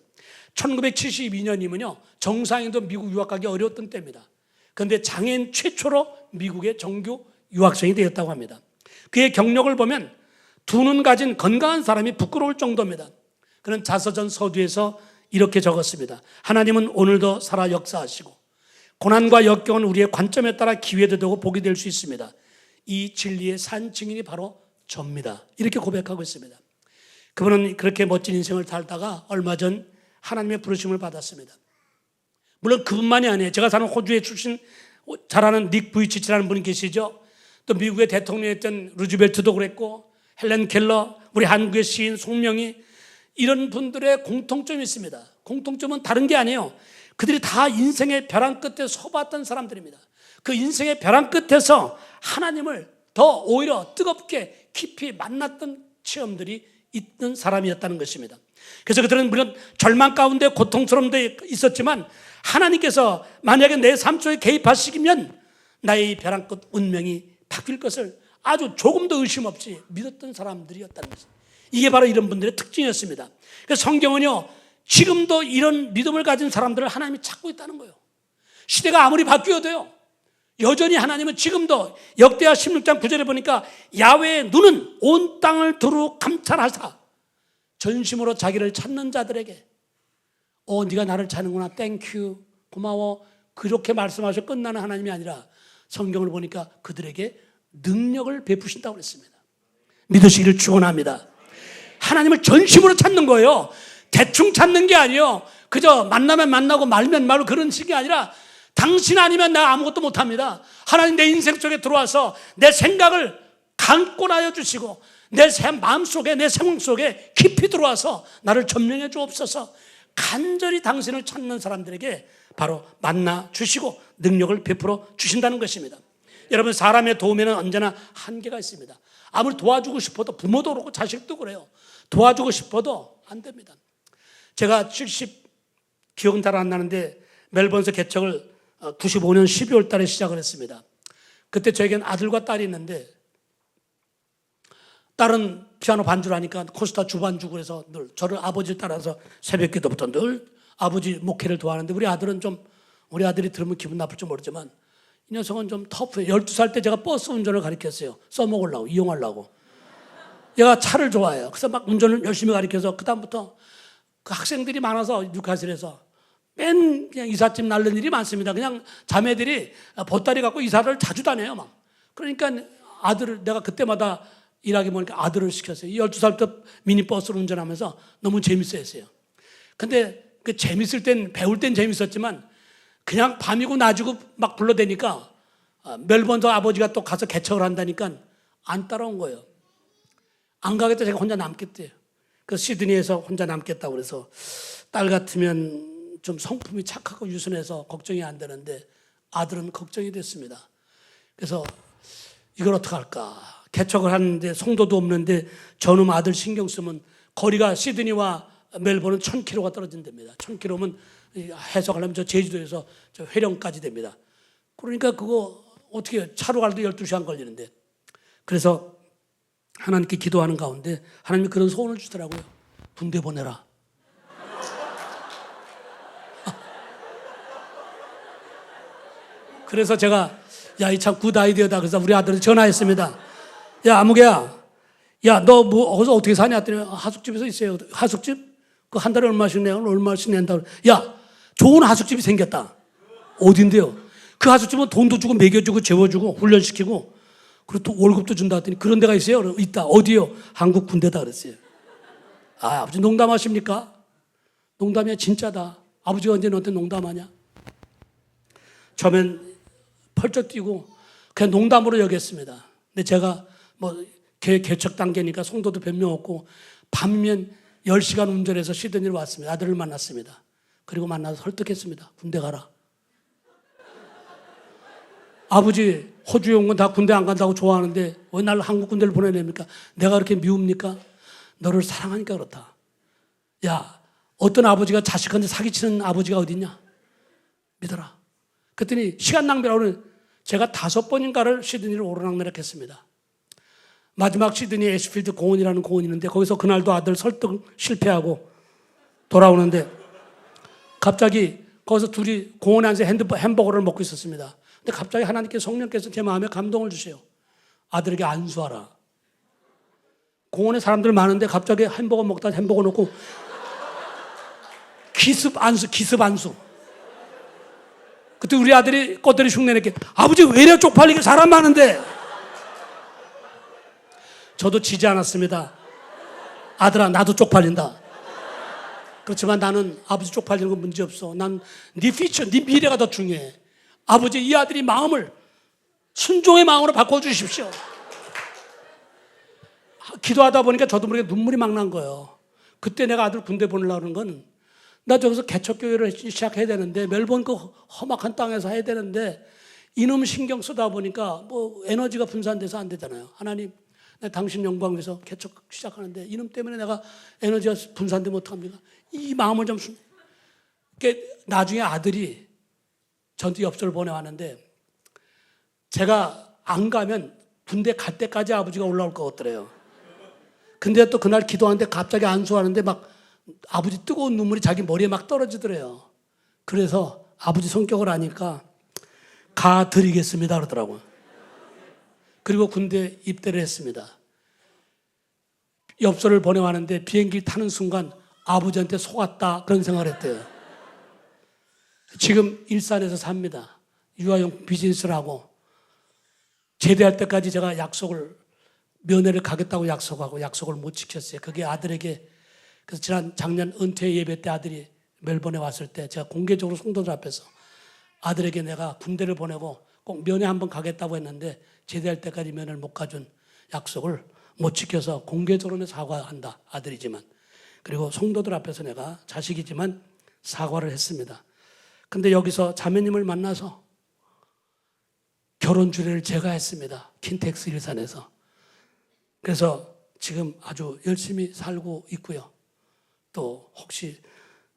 1972년이면요 정상인도 미국 유학 가기 어려웠던 때입니다. 그런데 장애인 최초로 미국의 정규 유학생이 되었다고 합니다. 그의 경력을 보면 두 눈 가진 건강한 사람이 부끄러울 정도입니다. 그는 자서전 서두에서 이렇게 적었습니다. 하나님은 오늘도 살아 역사하시고 고난과 역경은 우리의 관점에 따라 기회도 되고 복이 될 수 있습니다. 이 진리의 산 증인이 바로 접니다. 이렇게 고백하고 있습니다. 그분은 그렇게 멋진 인생을 살다가 얼마 전 하나님의 부르심을 받았습니다. 물론 그분만이 아니에요. 제가 사는 호주에 출신 잘 아는 닉 부이치치라는 분이 계시죠. 또 미국의 대통령이었던 루즈벨트도 그랬고 헬렌 켈러, 우리 한국의 시인 송명이, 이런 분들의 공통점이 있습니다. 공통점은 다른 게 아니에요. 그들이 다 인생의 벼랑 끝에 서봤던 사람들입니다. 그 인생의 벼랑 끝에서 하나님을 더 오히려 뜨겁게 깊이 만났던 체험들이 있는 사람이었다는 것입니다. 그래서 그들은 물론 절망 가운데 고통스러운 데 있었지만 하나님께서 만약에 내 삶 속에 개입하시면 나의 벼랑 끝 운명이 바뀔 것을 아주 조금도 의심 없이 믿었던 사람들이었다는 것입니다. 이게 바로 이런 분들의 특징이었습니다. 그래서 성경은요, 지금도 이런 믿음을 가진 사람들을 하나님이 찾고 있다는 거예요. 시대가 아무리 바뀌어도요, 여전히 하나님은 지금도 역대하 16장 9절에 보니까 야훼의 눈은 온 땅을 두루 감찰하사 전심으로 자기를 찾는 자들에게 네가 나를 찾는구나, 땡큐, 고마워, 그렇게 말씀하셔 끝나는 하나님이 아니라 성경을 보니까 그들에게 능력을 베푸신다고 그랬습니다. 믿으시기를 축원합니다. 하나님을 전심으로 찾는 거예요. 대충 찾는 게 아니에요. 그저 만나면 만나고 말면 말고 그런 식이 아니라 당신 아니면 나 아무것도 못합니다. 하나님 내 인생 속에 들어와서 내 생각을 강권하여 주시고 내 마음속에, 내 생각 속에 깊이 들어와서 나를 점령해 주옵소서. 간절히 당신을 찾는 사람들에게 바로 만나 주시고 능력을 베풀어 주신다는 것입니다. 여러분, 사람의 도움에는 언제나 한계가 있습니다. 아무리 도와주고 싶어도, 부모도 그렇고 자식도 그래요. 도와주고 싶어도 안 됩니다. 제가 기억은 잘 안 나는데 멜번에서 개척을 95년 12월 달에 시작을 했습니다. 그때 저에겐 아들과 딸이 있는데 딸은 피아노 반주를 하니까 코스타 주반주, 그래서 늘 저를 아버지를 따라서 새벽기도부터 늘 아버지 목회를 도와하는데 우리 아들이 들으면 기분 나쁠지 모르지만 이 녀석은 좀 터프해요. 12살 때 제가 버스 운전을 가르쳤어요. 써먹으려고, 이용하려고. 얘가 차를 좋아해요. 그래서 막 운전을 열심히 가르쳐서 그다음부터 그 학생들이 많아서 뉴카슬에서 맨 그냥 이삿짐 날는 일이 많습니다. 그냥 자매들이 보따리 갖고 이사를 자주 다녀요, 막. 그러니까 내가 그때마다 일하게 보니까 아들을 시켰어요. 12살 때 미니버스를 운전하면서 너무 재밌어 했어요. 근데 그 재밌을 땐, 배울 땐 재밌었지만 그냥 밤이고 낮이고 막 불러대니까 멜번에서 아버지가 또 가서 개척을 한다니까 안 따라온 거예요. 안 가겠다, 제가 혼자 남겠대요. 그래서 시드니에서 혼자 남겠다고 그래서 딸 같으면 좀 성품이 착하고 유순해서 걱정이 안 되는데 아들은 걱정이 됐습니다. 그래서 이걸 어떻게 할까? 개척을 하는데 성도도 없는데 저놈 아들 신경 쓰면 거리가 시드니와 멜번은 1000km가 떨어진답니다. 1000km면 해석하려면 저 제주도에서 저 회령까지 됩니다. 그러니까 그거 어떻게 차로 갈 때 12시간 걸리는데, 그래서 하나님께 기도하는 가운데 하나님이 그런 소원을 주더라고요. 군대 보내라. 그래서 제가 이 참 굿 아이디어다. 그래서 우리 아들한테 전화했습니다. 야, 아무개야, 너 뭐 어디서 어떻게 사냐 했더니 하숙집에서 있어요. 하숙집? 그 한 달에 얼마씩 내가 얼마씩 낸다고. 야, 좋은 하숙집이 생겼다. 어딘데요? 그 하숙집은 돈도 주고 먹여주고 재워주고 훈련시키고 그리고 또 월급도 준다 했더니 그런 데가 있어요? 있다. 어디요? 한국 군대다 그랬어요. 아버지 농담하십니까? 농담이야, 진짜다. 아버지가 언제 너한테 농담하냐? 처음엔 펄쩍 뛰고 그냥 농담으로 여겼습니다. 근데 제가 개척 단계니까 성도도 몇 명 없고 밤이면 10시간 운전해서 시드니로 왔습니다. 아들을 만났습니다. 그리고 만나서 설득했습니다. 군대 가라. 아버지 호주에 온 건 다 군대 안 간다고 좋아하는데 왜 날 한국 군대를 보내냅니까? 내가 그렇게 미웁니까? 너를 사랑하니까 그렇다. 야, 어떤 아버지가 자식한테 사기치는 아버지가 어딨냐? 믿어라. 그랬더니 시간 낭비라고는 제가 5번인가를 시드니를 오르락내락했습니다. 마지막 시드니 애쉬필드 공원이라는 공원이 있는데 거기서 그날도 아들 설득 실패하고 돌아오는데 갑자기 거기서 둘이 공원에 앉아서 햄버거를 먹고 있었습니다. 근데 갑자기 하나님께서 성령께서 제 마음에 감동을 주세요. 아들에게 안수하라. 공원에 사람들 많은데 갑자기 햄버거 먹다 햄버거 놓고 기습 안수. 그때 우리 아들이 껐더니 흉내내게, 아버지 왜 이래 쪽팔리게, 사람 많은데. 저도 지지 않았습니다. 아들아, 나도 쪽팔린다. 그렇지만 나는 아버지 쪽팔리는 건 문제없어. 난 네 피처, 네 미래가 더 중요해. 아버지, 이 아들이 마음을 순종의 마음으로 바꿔주십시오. 기도하다 보니까 저도 모르게 눈물이 막 난 거예요. 그때 내가 아들 군대 보내려고 하는 건, 나 저기서 개척교회를 시작해야 되는데, 멜번 그 험악한 땅에서 해야 되는데, 이놈 신경 쓰다 보니까 뭐 에너지가 분산돼서 안 되잖아요. 하나님, 당신 영광 위해서 개척 시작하는데 이놈 때문에 내가 에너지가 분산되면 어떡합니까? 이 마음을 좀 나중에 아들이 전투 엽서를 보내왔는데, 제가 안 가면 군대 갈 때까지 아버지가 올라올 것 같더래요. 근데 또 그날 기도하는데 갑자기 안수하는데 막 아버지 뜨거운 눈물이 자기 머리에 막 떨어지더래요. 그래서 아버지 성격을 아니까 가 드리겠습니다 그러더라고요. 그리고 군대 입대를 했습니다. 엽서를 보내왔는데 비행기 타는 순간 아버지한테 속았다 그런 생각을 했대요. 지금 일산에서 삽니다. 유아용 비즈니스를 하고, 제대할 때까지 제가 면회를 가겠다고 약속하고 약속을 못 지켰어요. 그게 아들에게. 그래서 작년 은퇴 예배 때 아들이 멜번에 왔을 때 제가 공개적으로 성도들 앞에서 아들에게 내가 군대를 보내고 꼭 면회 한번 가겠다고 했는데 제대할 때까지 면회를 못 가준 약속을 못 지켜서 공개적으로는 사과한다. 아들이지만. 그리고 성도들 앞에서 내가 자식이지만 사과를 했습니다. 근데 여기서 자매님을 만나서 결혼 주례를 제가 했습니다. 킨텍스 일산에서. 그래서 지금 아주 열심히 살고 있고요. 또 혹시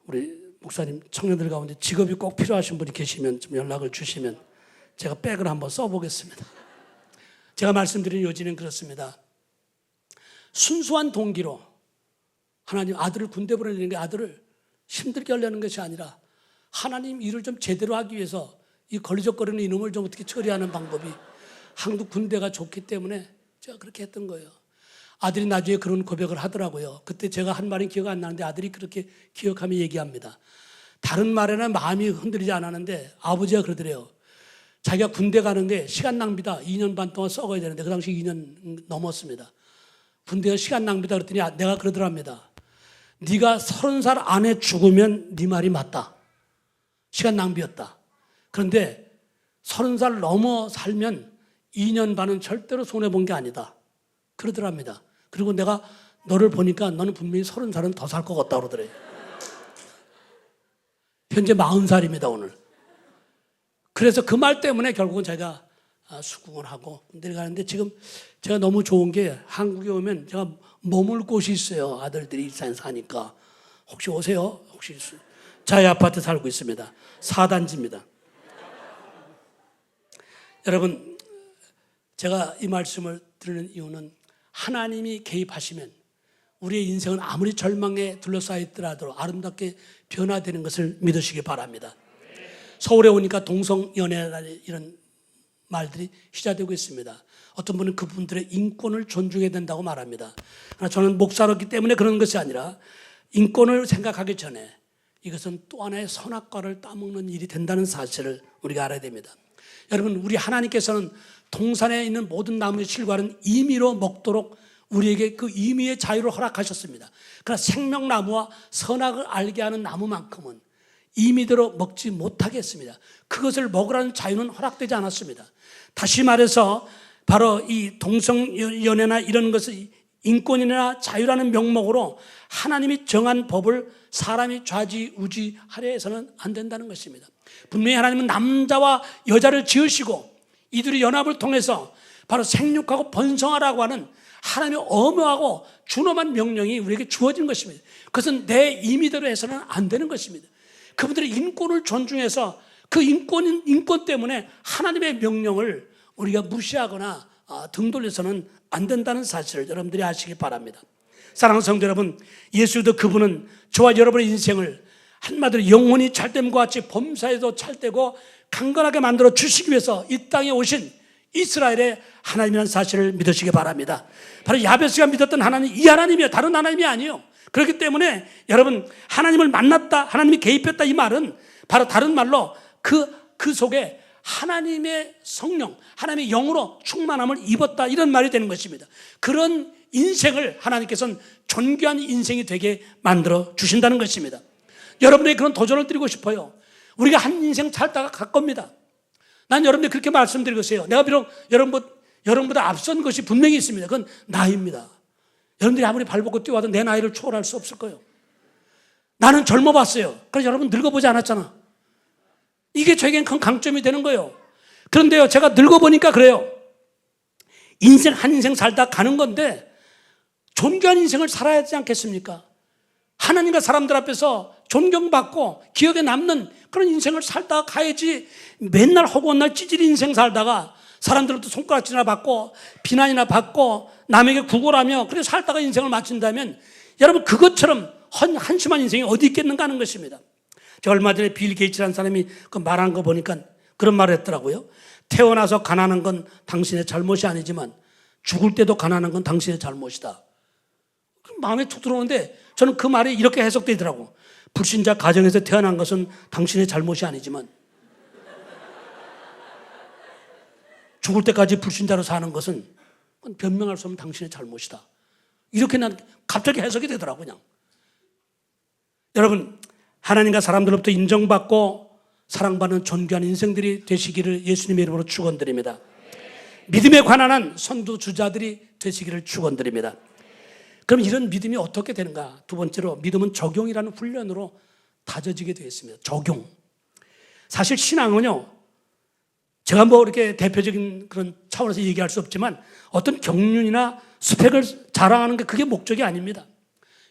우리 목사님 청년들 가운데 직업이 꼭 필요하신 분이 계시면 좀 연락을 주시면 제가 백을 한번 써보겠습니다. 제가 말씀드린 요지는 그렇습니다. 순수한 동기로 하나님, 아들을 군대 보내는 게 아들을 힘들게 하려는 것이 아니라 하나님 일을 좀 제대로 하기 위해서 이 걸리적거리는 이놈을 좀 어떻게 처리하는 방법이, 한국 군대가 좋기 때문에 제가 그렇게 했던 거예요. 아들이 나중에 그런 고백을 하더라고요. 그때 제가 한 말은 기억 안 나는데 아들이 그렇게 기억하며 얘기합니다. 다른 말에는 마음이 흔들리지 않았는데 아버지가 그러더래요. 자기가 군대 가는데 시간 낭비다. 2년 반 동안 썩어야 되는데, 그 당시 2년 넘었습니다. 군대가 시간 낭비다 그랬더니 내가 그러더랍니다. 네가 30살 안에 죽으면 네 말이 맞다. 시간 낭비였다. 그런데 30살 넘어 살면 2년 반은 절대로 손해본 게 아니다. 그러더랍니다. 그리고 내가 너를 보니까 너는 분명히 30살은 더 살 것 같다 그러더래요. 현재 40살입니다 오늘. 그래서 그 말 때문에 결국은 제가 수긍을 하고 군대를 가는데, 지금 제가 너무 좋은 게 한국에 오면 제가 머물 곳이 있어요. 아들들이 일산에 사니까. 혹시 오세요? 혹시 자이 아파트 살고 있습니다. 4단지입니다. 여러분, 제가 이 말씀을 드리는 이유는 하나님이 개입하시면 우리의 인생은 아무리 절망에 둘러싸여 있더라도 아름답게 변화되는 것을 믿으시기 바랍니다. 서울에 오니까 동성연애 이런 말들이 시작되고 있습니다. 어떤 분은 그분들의 인권을 존중해야 된다고 말합니다. 그러나 저는 목사였기 때문에 그런 것이 아니라 인권을 생각하기 전에 이것은 또 하나의 선악과를 따먹는 일이 된다는 사실을 우리가 알아야 됩니다. 여러분, 우리 하나님께서는 동산에 있는 모든 나무의 실과는 임의로 먹도록 우리에게 그 임의의 자유를 허락하셨습니다. 그러나 생명나무와 선악을 알게 하는 나무만큼은 임의대로 먹지 못하게 했습니다. 그것을 먹으라는 자유는 허락되지 않았습니다. 다시 말해서 바로 이 동성연애나 이런 것을 인권이나 자유라는 명목으로 하나님이 정한 법을 사람이 좌지우지하려 해서는 안 된다는 것입니다. 분명히 하나님은 남자와 여자를 지으시고 이들의 연합을 통해서 바로 생육하고 번성하라고 하는 하나님의 엄하고 준엄한 명령이 우리에게 주어진 것입니다. 그것은 내 임의대로 해서는 안 되는 것입니다. 그분들의 인권을 존중해서 그 인권 때문에 하나님의 명령을 우리가 무시하거나 등 돌려서는 안 된다는 사실을 여러분들이 아시기 바랍니다. 사랑하는 성도 여러분, 예수도 그분은 저와 여러분의 인생을 한마디로 영혼이 찰됨과 같이 범사에도 찰되고 강건하게 만들어 주시기 위해서 이 땅에 오신 이스라엘의 하나님이라는 사실을 믿으시기 바랍니다. 바로 야베스가 믿었던 하나님, 이 하나님이에요. 다른 하나님이 아니에요. 그렇기 때문에 여러분, 하나님을 만났다, 하나님이 개입했다, 이 말은 바로 다른 말로 그 속에 하나님의 성령, 하나님의 영으로 충만함을 입었다, 이런 말이 되는 것입니다. 그런 인생을 하나님께서는 존귀한 인생이 되게 만들어 주신다는 것입니다. 여러분에게 그런 도전을 드리고 싶어요. 우리가 한 인생 살다가 갈 겁니다. 난 여러분들 그렇게 말씀드리고 있어요. 내가 비록 여러분보다 앞선 것이 분명히 있습니다. 그건 나이입니다. 여러분들이 아무리 발벗고 뛰어와도 내 나이를 초월할 수 없을 거예요. 나는 젊어봤어요. 그래서 여러분 늙어보지 않았잖아. 이게 저에겐 큰 강점이 되는 거예요. 그런데요, 제가 늙어보니까 그래요. 인생 한 인생 살다 가는 건데 존귀한 인생을 살아야 하지 않겠습니까? 하나님과 사람들 앞에서 존경받고 기억에 남는 그런 인생을 살다가 가야지, 맨날 허구한 날 찌질이 인생 살다가 사람들로부터 손가락질이나 받고 비난이나 받고 남에게 구걸하며 그렇게 살다가 인생을 마친다면 여러분, 그것처럼 한심한 인생이 어디 있겠는가 하는 것입니다. 제가 얼마 전에 빌 게이츠라는 사람이 그 말한 거 보니까 그런 말을 했더라고요. 태어나서 가난한 건 당신의 잘못이 아니지만 죽을 때도 가난한 건 당신의 잘못이다. 마음에 툭 들어오는데 저는 그 말이 이렇게 해석되더라고. 불신자 가정에서 태어난 것은 당신의 잘못이 아니지만 죽을 때까지 불신자로 사는 것은 변명할 수 없는 당신의 잘못이다. 이렇게 난 갑자기 해석이 되더라고. 그냥 여러분, 하나님과 사람들로부터 인정받고 사랑받는 존귀한 인생들이 되시기를 예수님의 이름으로 축원드립니다. 믿음에 관한 선두주자들이 되시기를 축원드립니다. 그럼 이런 믿음이 어떻게 되는가? 두 번째로, 믿음은 적용이라는 훈련으로 다져지게 되어 있습니다. 적용. 사실 신앙은요, 제가 뭐 이렇게 대표적인 그런 차원에서 얘기할 수 없지만 어떤 경륜이나 스펙을 자랑하는 게 그게 목적이 아닙니다.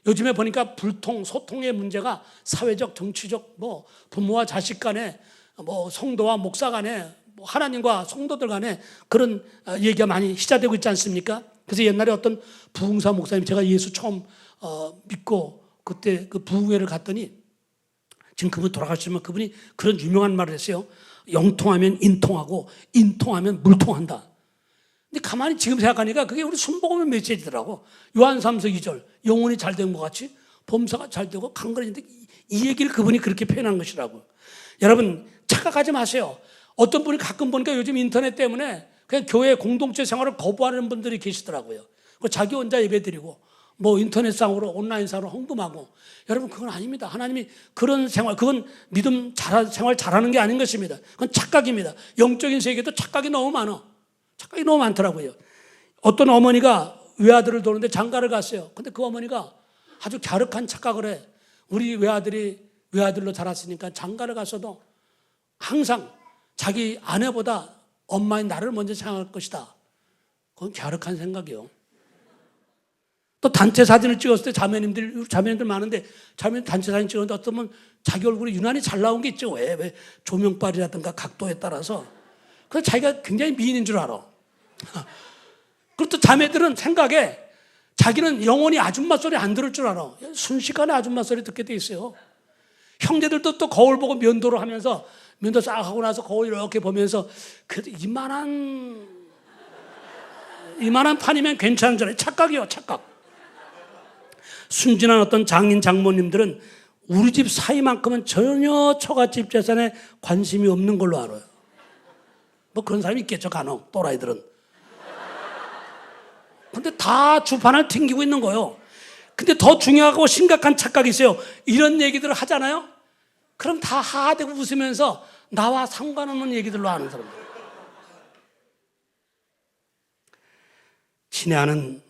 요즘에 보니까 불통, 소통의 문제가 사회적, 정치적, 뭐 부모와 자식 간에, 뭐 성도와 목사 간에, 뭐 하나님과 성도들 간에 그런 얘기가 많이 희자되고 있지 않습니까? 그래서 옛날에 어떤 부흥사 목사님, 제가 예수 처음 믿고 그때 그 부흥회를 갔더니 지금 그분 돌아가시지만 그분이 그런 유명한 말을 했어요. 영통하면 인통하고 인통하면 물통한다. 근데 가만히 지금 생각하니까 그게 우리 순복음의 메시지더라고. 요한 3서 2절, 영혼이 잘 된 것 같이 범사가 잘 되고 강건해진다. 이 얘기를 그분이 그렇게 표현한 것이라고. 여러분, 착각하지 마세요. 어떤 분이 가끔 보니까 요즘 인터넷 때문에 그냥 교회 공동체 생활을 거부하는 분들이 계시더라고요. 자기 혼자 예배드리고 뭐 인터넷상으로 온라인상으로 헌금하고. 여러분, 그건 아닙니다. 하나님이 그런 생활, 그건 믿음 생활 잘하는 게 아닌 것입니다. 그건 착각입니다. 영적인 세계도 착각이 너무 많아. 착각이 너무 많더라고요. 어떤 어머니가 외아들을 도는데 장가를 갔어요. 근데 그 어머니가 아주 갸륵한 착각을 해. 우리 외아들이 외아들로 자랐으니까 장가를 가서도 항상 자기 아내보다 엄마인 나를 먼저 생각할 것이다. 그건 갸륵한 생각이요. 또 단체 사진을 찍었을 때 자매님들 많은데 자매님 단체 사진 찍었는데 어떤 분 자기 얼굴이 유난히 잘 나온 게 있죠. 왜 조명빨이라든가 각도에 따라서. 그래서 자기가 굉장히 미인인 줄 알아. 그리고 또 자매들은 생각에 자기는 영원히 아줌마 소리 안 들을 줄 알아. 순식간에 아줌마 소리 듣게 돼 있어요. 형제들도 또 거울 보고 면도를 하면서 면도 싹 하고 나서 거울 이렇게 보면서 그래도 이만한 판이면 괜찮은 줄 알아요. 착각이요, 착각. 순진한 어떤 장인 장모님들은 우리 집 사이만큼은 전혀 처갓집 재산에 관심이 없는 걸로 알아요. 뭐 그런 사람이 있겠죠, 간혹 또라이들은. 근데 다 주판을 튕기고 있는 거예요. 근데 더 중요하고 심각한 착각이 있어요. 이런 얘기들을 하잖아요. 그럼 다 하하대고 웃으면서 나와 상관없는 얘기들로 하는 사람들. 친애하는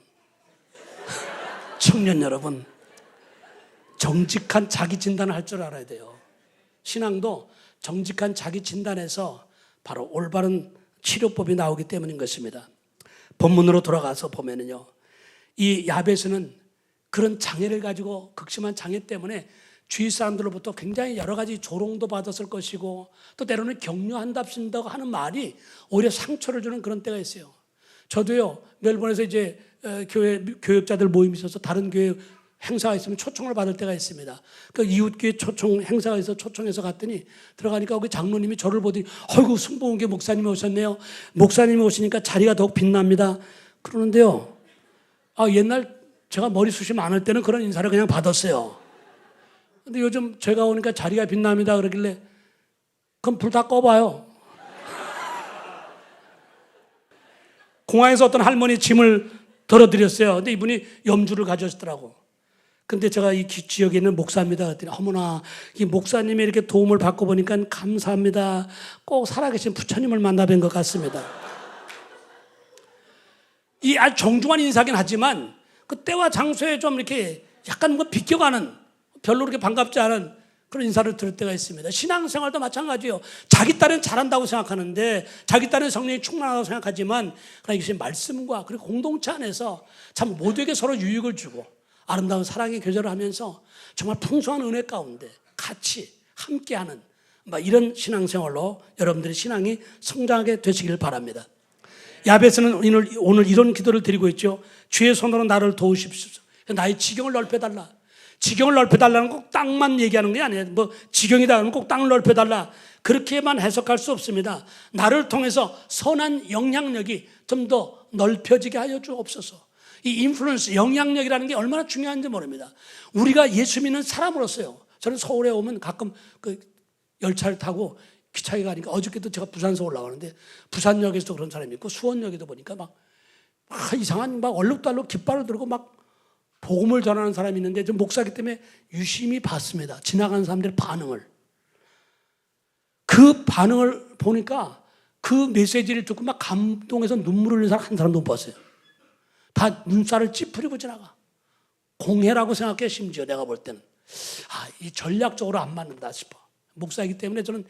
청년 여러분, 정직한 자기 진단을 할 줄 알아야 돼요. 신앙도 정직한 자기 진단에서 바로 올바른 치료법이 나오기 때문인 것입니다. 본문으로 돌아가서 보면은요, 이 야베스는 그런 장애를 가지고, 극심한 장애 때문에 주위 사람들로부터 굉장히 여러 가지 조롱도 받았을 것이고, 또 때로는 격려한답신다고 하는 말이 오히려 상처를 주는 그런 때가 있어요. 저도요, 멜번에서 이제 교회 교역자들 모임이 있어서 다른 교회 행사가 있으면 초청을 받을 때가 있습니다. 그 이웃교회 초청 행사가 있어 초청해서 갔더니 들어가니까 그 장로님이 저를 보더니 아이고 승봉은교 목사님이 오셨네요. 목사님이 오시니까 자리가 더욱 빛납니다. 그러는데요. 옛날 제가 머리숱이 많을 때는 그런 인사를 그냥 받았어요. 근데 요즘 제가 오니까 자리가 빛납니다 그러길래 그럼 불 다 꺼봐요. 공항에서 어떤 할머니 짐을 덜어드렸어요. 근데 이분이 염주를 가져오시더라고. 근데 제가 이 지역에 있는 목사입니다 그랬더니 어머나 이 목사님이 이렇게 도움을 받고 보니까 감사합니다. 꼭 살아계신 부처님을 만나뵌 것 같습니다. 이 아주 정중한 인사긴 하지만 그 때와 장소에 좀 이렇게 약간 비껴가는 별로 그렇게 반갑지 않은 그런 인사를 들을 때가 있습니다. 신앙생활도 마찬가지예요. 자기 딴은 잘한다고 생각하는데 자기 딴은 성령이 충만하다고 생각하지만 그러나 이것이 말씀과 그리고 공동체 안에서 참 모두에게 서로 유익을 주고 아름다운 사랑의 교제를 하면서 정말 풍성한 은혜 가운데 같이 함께하는 이런 신앙생활로 여러분들의 신앙이 성장하게 되시길 바랍니다. 야베스는 오늘 이런 기도를 드리고 있죠. 주의 손으로 나를 도우십시오. 나의 지경을 넓혀달라. 지경을 넓혀달라는 꼭 땅만 얘기하는 게 아니에요. 지경이다 하면 꼭 땅을 넓혀달라. 그렇게만 해석할 수 없습니다. 나를 통해서 선한 영향력이 좀 더 넓혀지게 하여 주옵소서. 이 인플루언스, 영향력이라는 게 얼마나 중요한지 모릅니다. 우리가 예수 믿는 사람으로서요. 저는 서울에 오면 가끔 그 열차를 타고 기차에 가니까 어저께도 제가 부산서 올라가는데 부산역에서도 그런 사람이 있고 수원역에도 보니까 이상한 얼룩달룩 깃발을 들고 복음을 전하는 사람이 있는데 좀 목사기 때문에 유심히 봤습니다. 지나가는 사람들의 반응을. 그 반응을 보니까 그 메시지를 듣고 감동해서 눈물을 흘리는 사람 한 사람도 못 봤어요. 다 눈살을 찌푸리고 지나가. 공해라고 생각해 심지어 내가 볼 때는. 이 전략적으로 안 맞는다 싶어. 목사이기 때문에 저는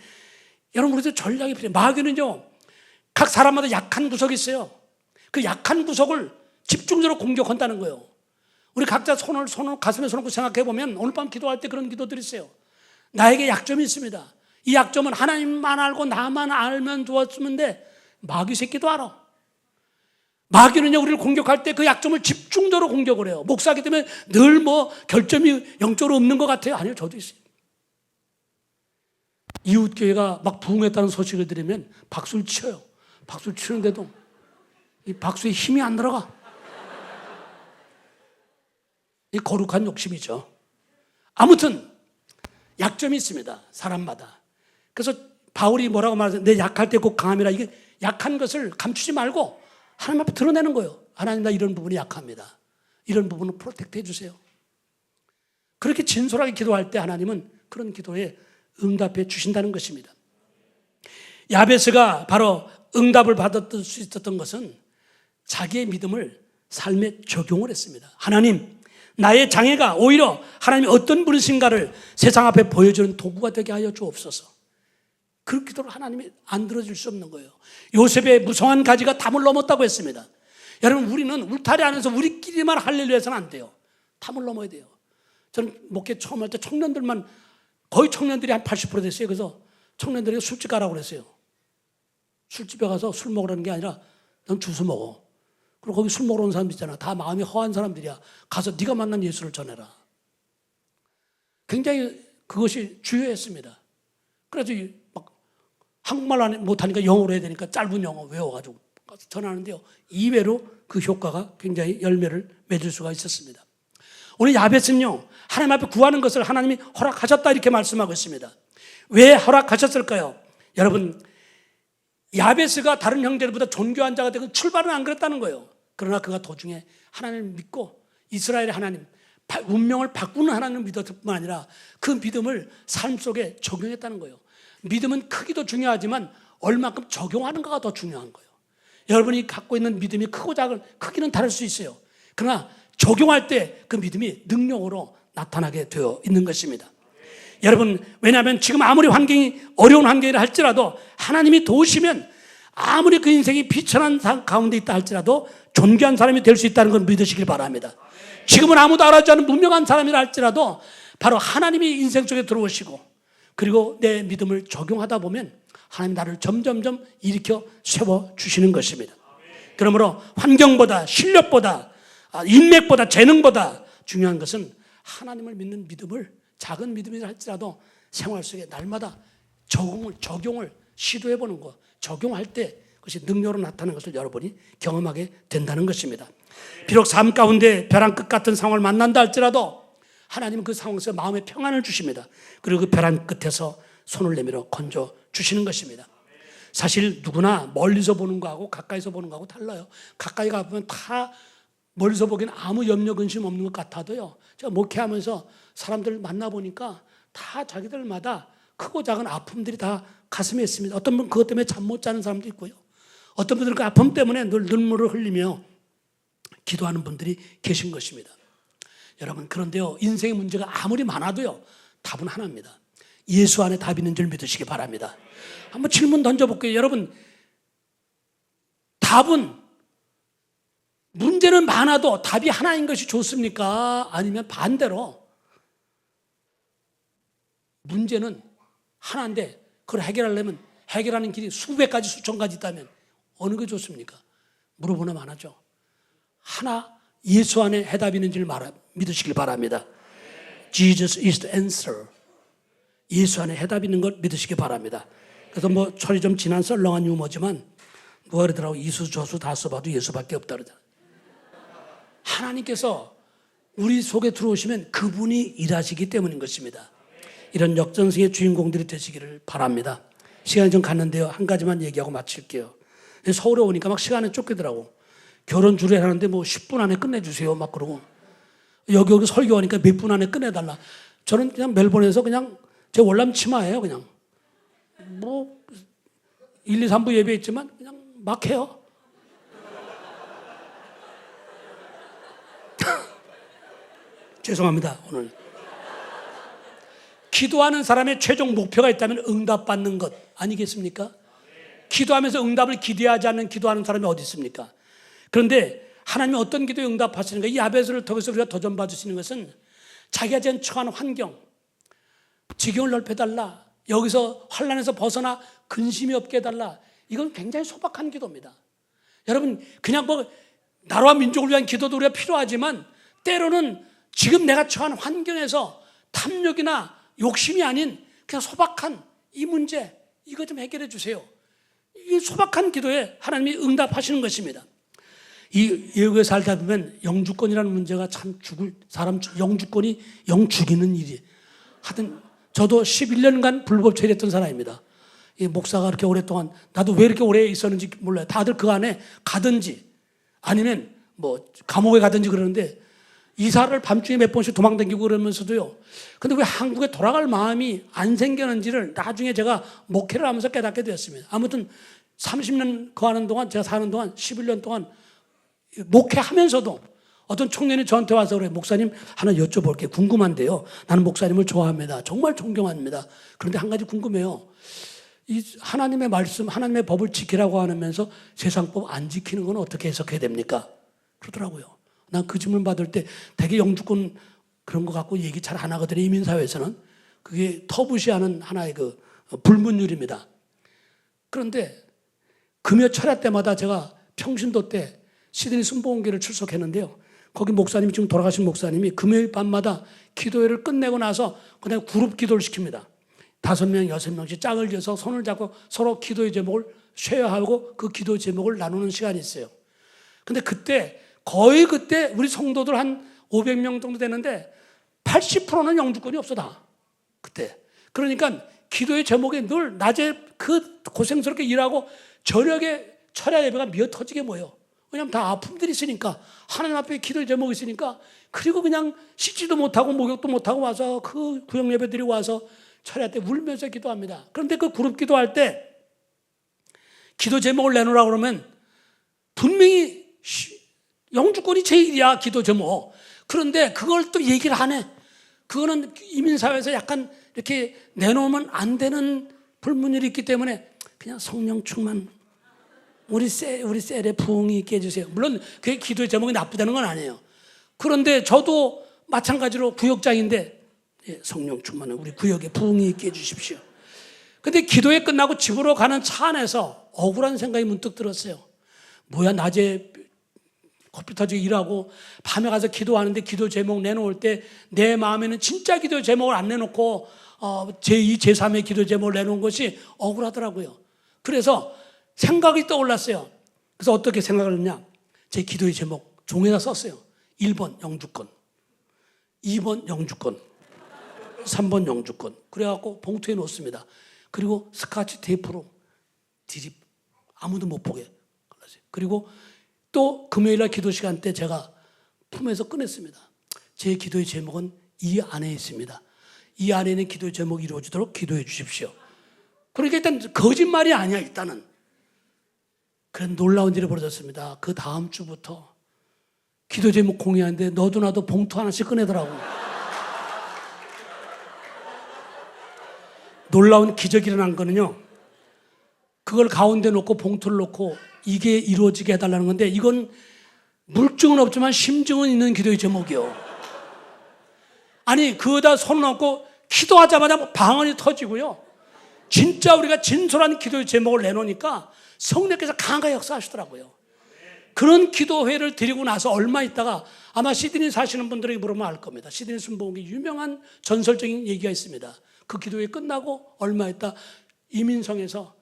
여러분 그래서 전략이 필요해요. 마귀는요. 각 사람마다 약한 구석이 있어요. 그 약한 구석을 집중적으로 공격한다는 거예요. 우리 각자 손을 가슴에 손 놓고 생각해 보면 오늘 밤 기도할 때 그런 기도들이 있어요. 나에게 약점이 있습니다. 이 약점은 하나님만 알고 나만 알면 좋았으면데 마귀 새끼도 알아. 마귀는요 우리를 공격할 때 그 약점을 집중적으로 공격을 해요. 목사이기 때문에 늘 결점이 영적으로 없는 것 같아요. 아니요, 저도 있어요. 이웃교회가 부흥했다는 소식을 들으면 박수를 쳐요. 박수를 치는데도 이 박수에 힘이 안 들어가. 이 거룩한 욕심이죠. 아무튼 약점이 있습니다. 사람마다. 그래서 바울이 뭐라고 말하죠? 내 약할 때 꼭 강함이라. 이게 약한 것을 감추지 말고 하나님 앞에 드러내는 거예요. 하나님 나 이런 부분이 약합니다. 이런 부분은 프로텍트 해주세요. 그렇게 진솔하게 기도할 때 하나님은 그런 기도에 응답해 주신다는 것입니다. 야베스가 바로 응답을 받을 수 있었던 것은 자기의 믿음을 삶에 적용을 했습니다. 하나님, 나의 장애가 오히려 하나님이 어떤 분이신가를 세상 앞에 보여주는 도구가 되게 하여 주옵소서. 그 기도를 하나님이 안 들어줄 수 없는 거예요. 요셉의 무성한 가지가 담을 넘었다고 했습니다. 여러분 우리는 울타리 안에서 우리끼리만 할렐루야 해서는 안 돼요. 담을 넘어야 돼요. 저는 목회 처음 할 때 청년들만 거의 청년들이 한 80% 됐어요. 그래서 청년들에게 술집 가라고 그랬어요. 술집에 가서 술 먹으라는 게 아니라 넌 주스 먹어. 그리고 거기 술 먹으러 온 사람 있잖아. 다 마음이 허한 사람들이야. 가서 네가 만난 예수를 전해라. 굉장히 그것이 중요했습니다. 그래서 한국말 못하니까 영어로 해야 되니까 짧은 영어 외워가지고 전하는데요. 이외로 그 효과가 굉장히 열매를 맺을 수가 있었습니다. 오늘 야벳은요. 하나님 앞에 구하는 것을 하나님이 허락하셨다 이렇게 말씀하고 있습니다. 왜 허락하셨을까요? 여러분 야벳가 다른 형제들보다 존귀한 자가 되고 출발은 안 그랬다는 거예요. 그러나 그가 도중에 하나님을 믿고 이스라엘의 하나님, 운명을 바꾸는 하나님을 믿었을 뿐만 아니라 그 믿음을 삶 속에 적용했다는 거예요. 믿음은 크기도 중요하지만 얼마큼 적용하는가가 더 중요한 거예요. 여러분이 갖고 있는 믿음이 크고 작은 크기는 다를 수 있어요. 그러나 적용할 때 그 믿음이 능력으로 나타나게 되어 있는 것입니다. 여러분 왜냐하면 지금 아무리 환경이 어려운 환경이라 할지라도 하나님이 도우시면 아무리 그 인생이 비천한 가운데 있다 할지라도 존귀한 사람이 될 수 있다는 걸 믿으시길 바랍니다. 지금은 아무도 알아주지 않는 무명한 사람이라 할지라도 바로 하나님이 인생 속에 들어오시고 그리고 내 믿음을 적용하다 보면 하나님 나를 점점점 일으켜 세워주시는 것입니다. 그러므로 환경보다 실력보다 인맥보다 재능보다 중요한 것은 하나님을 믿는 믿음을 작은 믿음이라 할지라도 생활 속에 날마다 적용을 시도해 보는 것, 적용할 때 그것이 능력으로 나타나는 것을 여러분이 경험하게 된다는 것입니다. 비록 삶 가운데 벼랑 끝 같은 상황을 만난다 할지라도 하나님은 그 상황에서 마음의 평안을 주십니다. 그리고 그 벼랑 끝에서 손을 내밀어 건져 주시는 것입니다. 사실 누구나 멀리서 보는 거하고 가까이서 보는 거하고 달라요. 가까이 가보면 다 멀리서 보기엔 아무 염려 근심 없는 것 같아도요, 제가 목회하면서 사람들 만나보니까 다 자기들마다 크고 작은 아픔들이 다 가슴에 있습니다. 어떤 분은 그것 때문에 잠 못 자는 사람도 있고요, 어떤 분들은 그 아픔 때문에 늘 눈물을 흘리며 기도하는 분들이 계신 것입니다. 여러분, 그런데요, 인생의 문제가 아무리 많아도요, 답은 하나입니다. 예수 안에 답이 있는 줄 믿으시기 바랍니다. 한번 질문 던져볼게요. 여러분, 답은, 문제는 많아도 답이 하나인 것이 좋습니까? 아니면 반대로 문제는 하나인데 그걸 해결하려면 해결하는 길이 수백 가지 수천 가지 있다면 어느 게 좋습니까? 물어보나 마나죠. 하나, 예수 안에 해답이 있는 줄 믿으시길 바랍니다. Jesus is the answer. 예수 안에 해답이 있는 걸 믿으시기 바랍니다. 그래서 뭐 철이 좀 지난 썰렁한 유머지만 누가 그러더라고, 이수 저수 다 써봐도 예수밖에 없다 그러잖아. 하나님께서 우리 속에 들어오시면 그분이 일하시기 때문인 것입니다. 이런 역전승의 주인공들이 되시기를 바랍니다. 시간이 좀 갔는데요, 한 가지만 얘기하고 마칠게요. 서울에 오니까 막 시간이 쫓기더라고. 결혼 주례 하는데 뭐 10분 안에 끝내주세요 막 그러고, 여기 설교하니까 몇 분 안에 끝내달라. 저는 그냥 멜번에서 그냥 제 월남 치마예요. 그냥 뭐 1, 2, 3부 예배했지만 그냥 막 해요. 죄송합니다. 오늘 기도하는 사람의 최종 목표가 있다면 응답받는 것 아니겠습니까? 기도하면서 응답을 기대하지 않는 기도하는 사람이 어디 있습니까? 그런데 하나님이 어떤 기도에 응답하시는가? 이 야베스를 통해서 우리가 도전받으시는 것은 자기가 지금 처한 환경, 지경을 넓혀달라, 여기서 환난에서 벗어나 근심이 없게 해달라, 이건 굉장히 소박한 기도입니다. 여러분, 그냥 뭐 나라와 민족을 위한 기도도 우리가 필요하지만 때로는 지금 내가 처한 환경에서 탐욕이나 욕심이 아닌 그냥 소박한 이 문제, 이거 좀 해결해 주세요. 이 소박한 기도에 하나님이 응답하시는 것입니다. 이 외국에 살다 보면 영주권이라는 문제가 참 사람 영주권이 영 죽이는 일이. 하여튼 저도 11년간 불법 체류했던 사람입니다. 이 목사가 그렇게 오랫동안, 나도 왜 이렇게 오래 있었는지 몰라요. 다들 그 안에 가든지 아니면 뭐 감옥에 가든지 그러는데, 이사를 밤중에 몇 번씩 도망다니고 그러면서도요, 근데 왜 한국에 돌아갈 마음이 안 생겼는지를 나중에 제가 목회를 하면서 깨닫게 되었습니다. 아무튼 30년 거하는 동안, 제가 사는 동안 11년 동안 목회하면서도 어떤 청년이 저한테 와서 그래, 목사님 하나 여쭤볼게, 궁금한데요, 나는 목사님을 좋아합니다, 정말 존경합니다. 그런데 한 가지 궁금해요. 이 하나님의 말씀, 하나님의 법을 지키라고 하면서 세상법 안 지키는 건 어떻게 해석해야 됩니까? 그러더라고요. 난 그 질문 받을 때 되게 영주권 그런 거 갖고 얘기 잘 안 하거든요. 이민사회에서는 그게 터부시하는 하나의 그 불문율입니다. 그런데 금요 철야 때마다 제가 평신도 때 시드니 순복음교회를 출석했는데요, 거기 목사님이, 지금 돌아가신 목사님이 금요일 밤마다 기도회를 끝내고 나서 그다음에 그룹 기도를 시킵니다. 5명, 6명씩 짝을 지어서 손을 잡고 서로 기도의 제목을 쉐어하고 그 기도 제목을 나누는 시간이 있어요. 근데 그때 거의 그때 우리 성도들 한 500명 정도 되는데 80%는 영주권이 없어 다 그때. 그러니까 기도의 제목이 늘 낮에 그 고생스럽게 일하고 저녁에 철야 예배가 미어 터지게 모여. 왜냐하면 다 아픔들이 있으니까, 하나님 앞에 기도의 제목이 있으니까. 그리고 그냥 씻지도 못하고 목욕도 못하고 와서 그 구역 예배들이 와서 철야 때 울면서 기도합니다. 그런데 그 그룹 기도할 때 기도 제목을 내놓으라고 그러면 분명히 영주권이 제일이야, 기도 제목. 그런데 그걸 또 얘기를 안 해. 그거는 이민사회에서 약간 이렇게 내놓으면 안 되는 불문율이 있기 때문에 그냥 성령 충만, 우리 셀에 부흥이 있게 해주세요. 물론 그게 기도의 제목이 나쁘다는 건 아니에요. 그런데 저도 마찬가지로 구역장인데, 성령 충만은 우리 구역에 부흥이 있게 해주십시오. 근데 기도회 끝나고 집으로 가는 차 안에서 억울한 생각이 문득 들었어요. 뭐야, 낮에 코피 터지게 일하고 밤에 가서 기도하는데 기도 제목 내놓을 때 내 마음에는 진짜 기도 제목을 안 내놓고 제2, 제3의 기도 제목을 내놓은 것이 억울하더라고요. 그래서 생각이 떠올랐어요. 그래서 어떻게 생각을 했냐. 제 기도의 제목 종에다 썼어요. 1번 영주권, 2번 영주권, 3번 영주권. 그래갖고 봉투에 놓습니다. 그리고 스카치 테이프로 디립 아무도 못 보게. 그리고 또 금요일날 기도 시간 때 제가 품에서 꺼냈습니다. 제 기도의 제목은 이 안에 있습니다. 이 안에 있는 기도의 제목이 이루어지도록 기도해 주십시오. 그러니까 일단 거짓말이 아니야. 일단은 그런 놀라운 일이 벌어졌습니다. 그 다음 주부터 기도 제목 공유하는데 너도 나도 봉투 하나씩 꺼내더라고. 놀라운 기적이 일어난 거는요, 그걸 가운데 놓고 봉투를 놓고 이게 이루어지게 해달라는 건데, 이건 물증은 없지만 심증은 있는 기도의 제목이요. 아니 그거다 손 얹고 기도하자마자 방언이 터지고요, 진짜 우리가 진솔한 기도의 제목을 내놓으니까 성령께서 강하게 역사하시더라고요. 그런 기도회를 드리고 나서 얼마 있다가 아마 시드니 사시는 분들에게 물으면 알 겁니다. 시드니 순복음의 유명한 전설적인 얘기가 있습니다. 그 기도회 끝나고 얼마 있다 이민성에서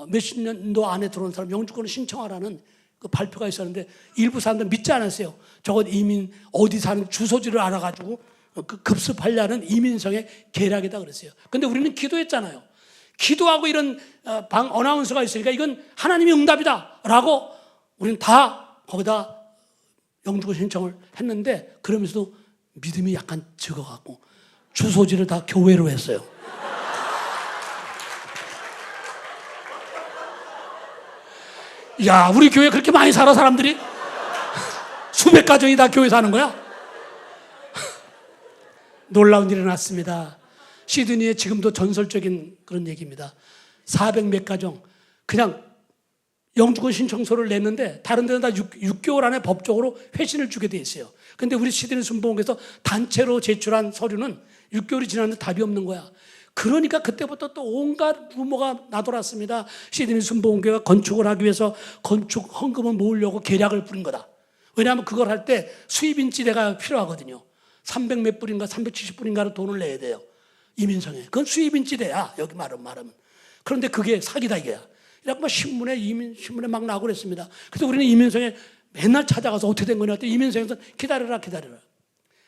몇십 년도 안에 들어온 사람 영주권을 신청하라는 그 발표가 있었는데 일부 사람들 믿지 않았어요. 저건 이민 어디 사는 주소지를 알아가지고 급습하려는 이민성의 계략이다 그랬어요. 근데 우리는 기도했잖아요. 기도하고 이런 어나운서가 있으니까 이건 하나님의 응답이다 라고 우리는 다 거기다 영주권 신청을 했는데, 그러면서도 믿음이 약간 적어갖고 주소지를 다 교회로 했어요. 야, 우리 교회 그렇게 많이 살아 사람들이? 수백 가정이 다 교회 사는 거야? 놀라운 일이 났습니다. 시드니에 지금도 전설적인 그런 얘기입니다. 400몇 가정 그냥 영주권 신청서를 냈는데 다른 데는 다 6개월 안에 법적으로 회신을 주게 돼 있어요. 근데 우리 시드니 순복음에서 단체로 제출한 서류는 6개월이 지났는데 답이 없는 거야. 그러니까 그때부터 또 온갖 루머가 나돌았습니다. 시드니 순복음교회가 건축을 하기 위해서 건축 헌금을 모으려고 계략을 부린 거다. 왜냐하면 그걸 할 때 수입인지대가 필요하거든요. 300몇 불인가 370불인가를 돈을 내야 돼요. 이민성에. 그건 수입인지대야. 여기 말하면. 그런데 그게 사기다 이게야. 이라고 막 신문에 막 나오고 그랬습니다. 그래서 우리는 이민성에 맨날 찾아가서 어떻게 된 거냐 했더니 이민성에서 기다려라.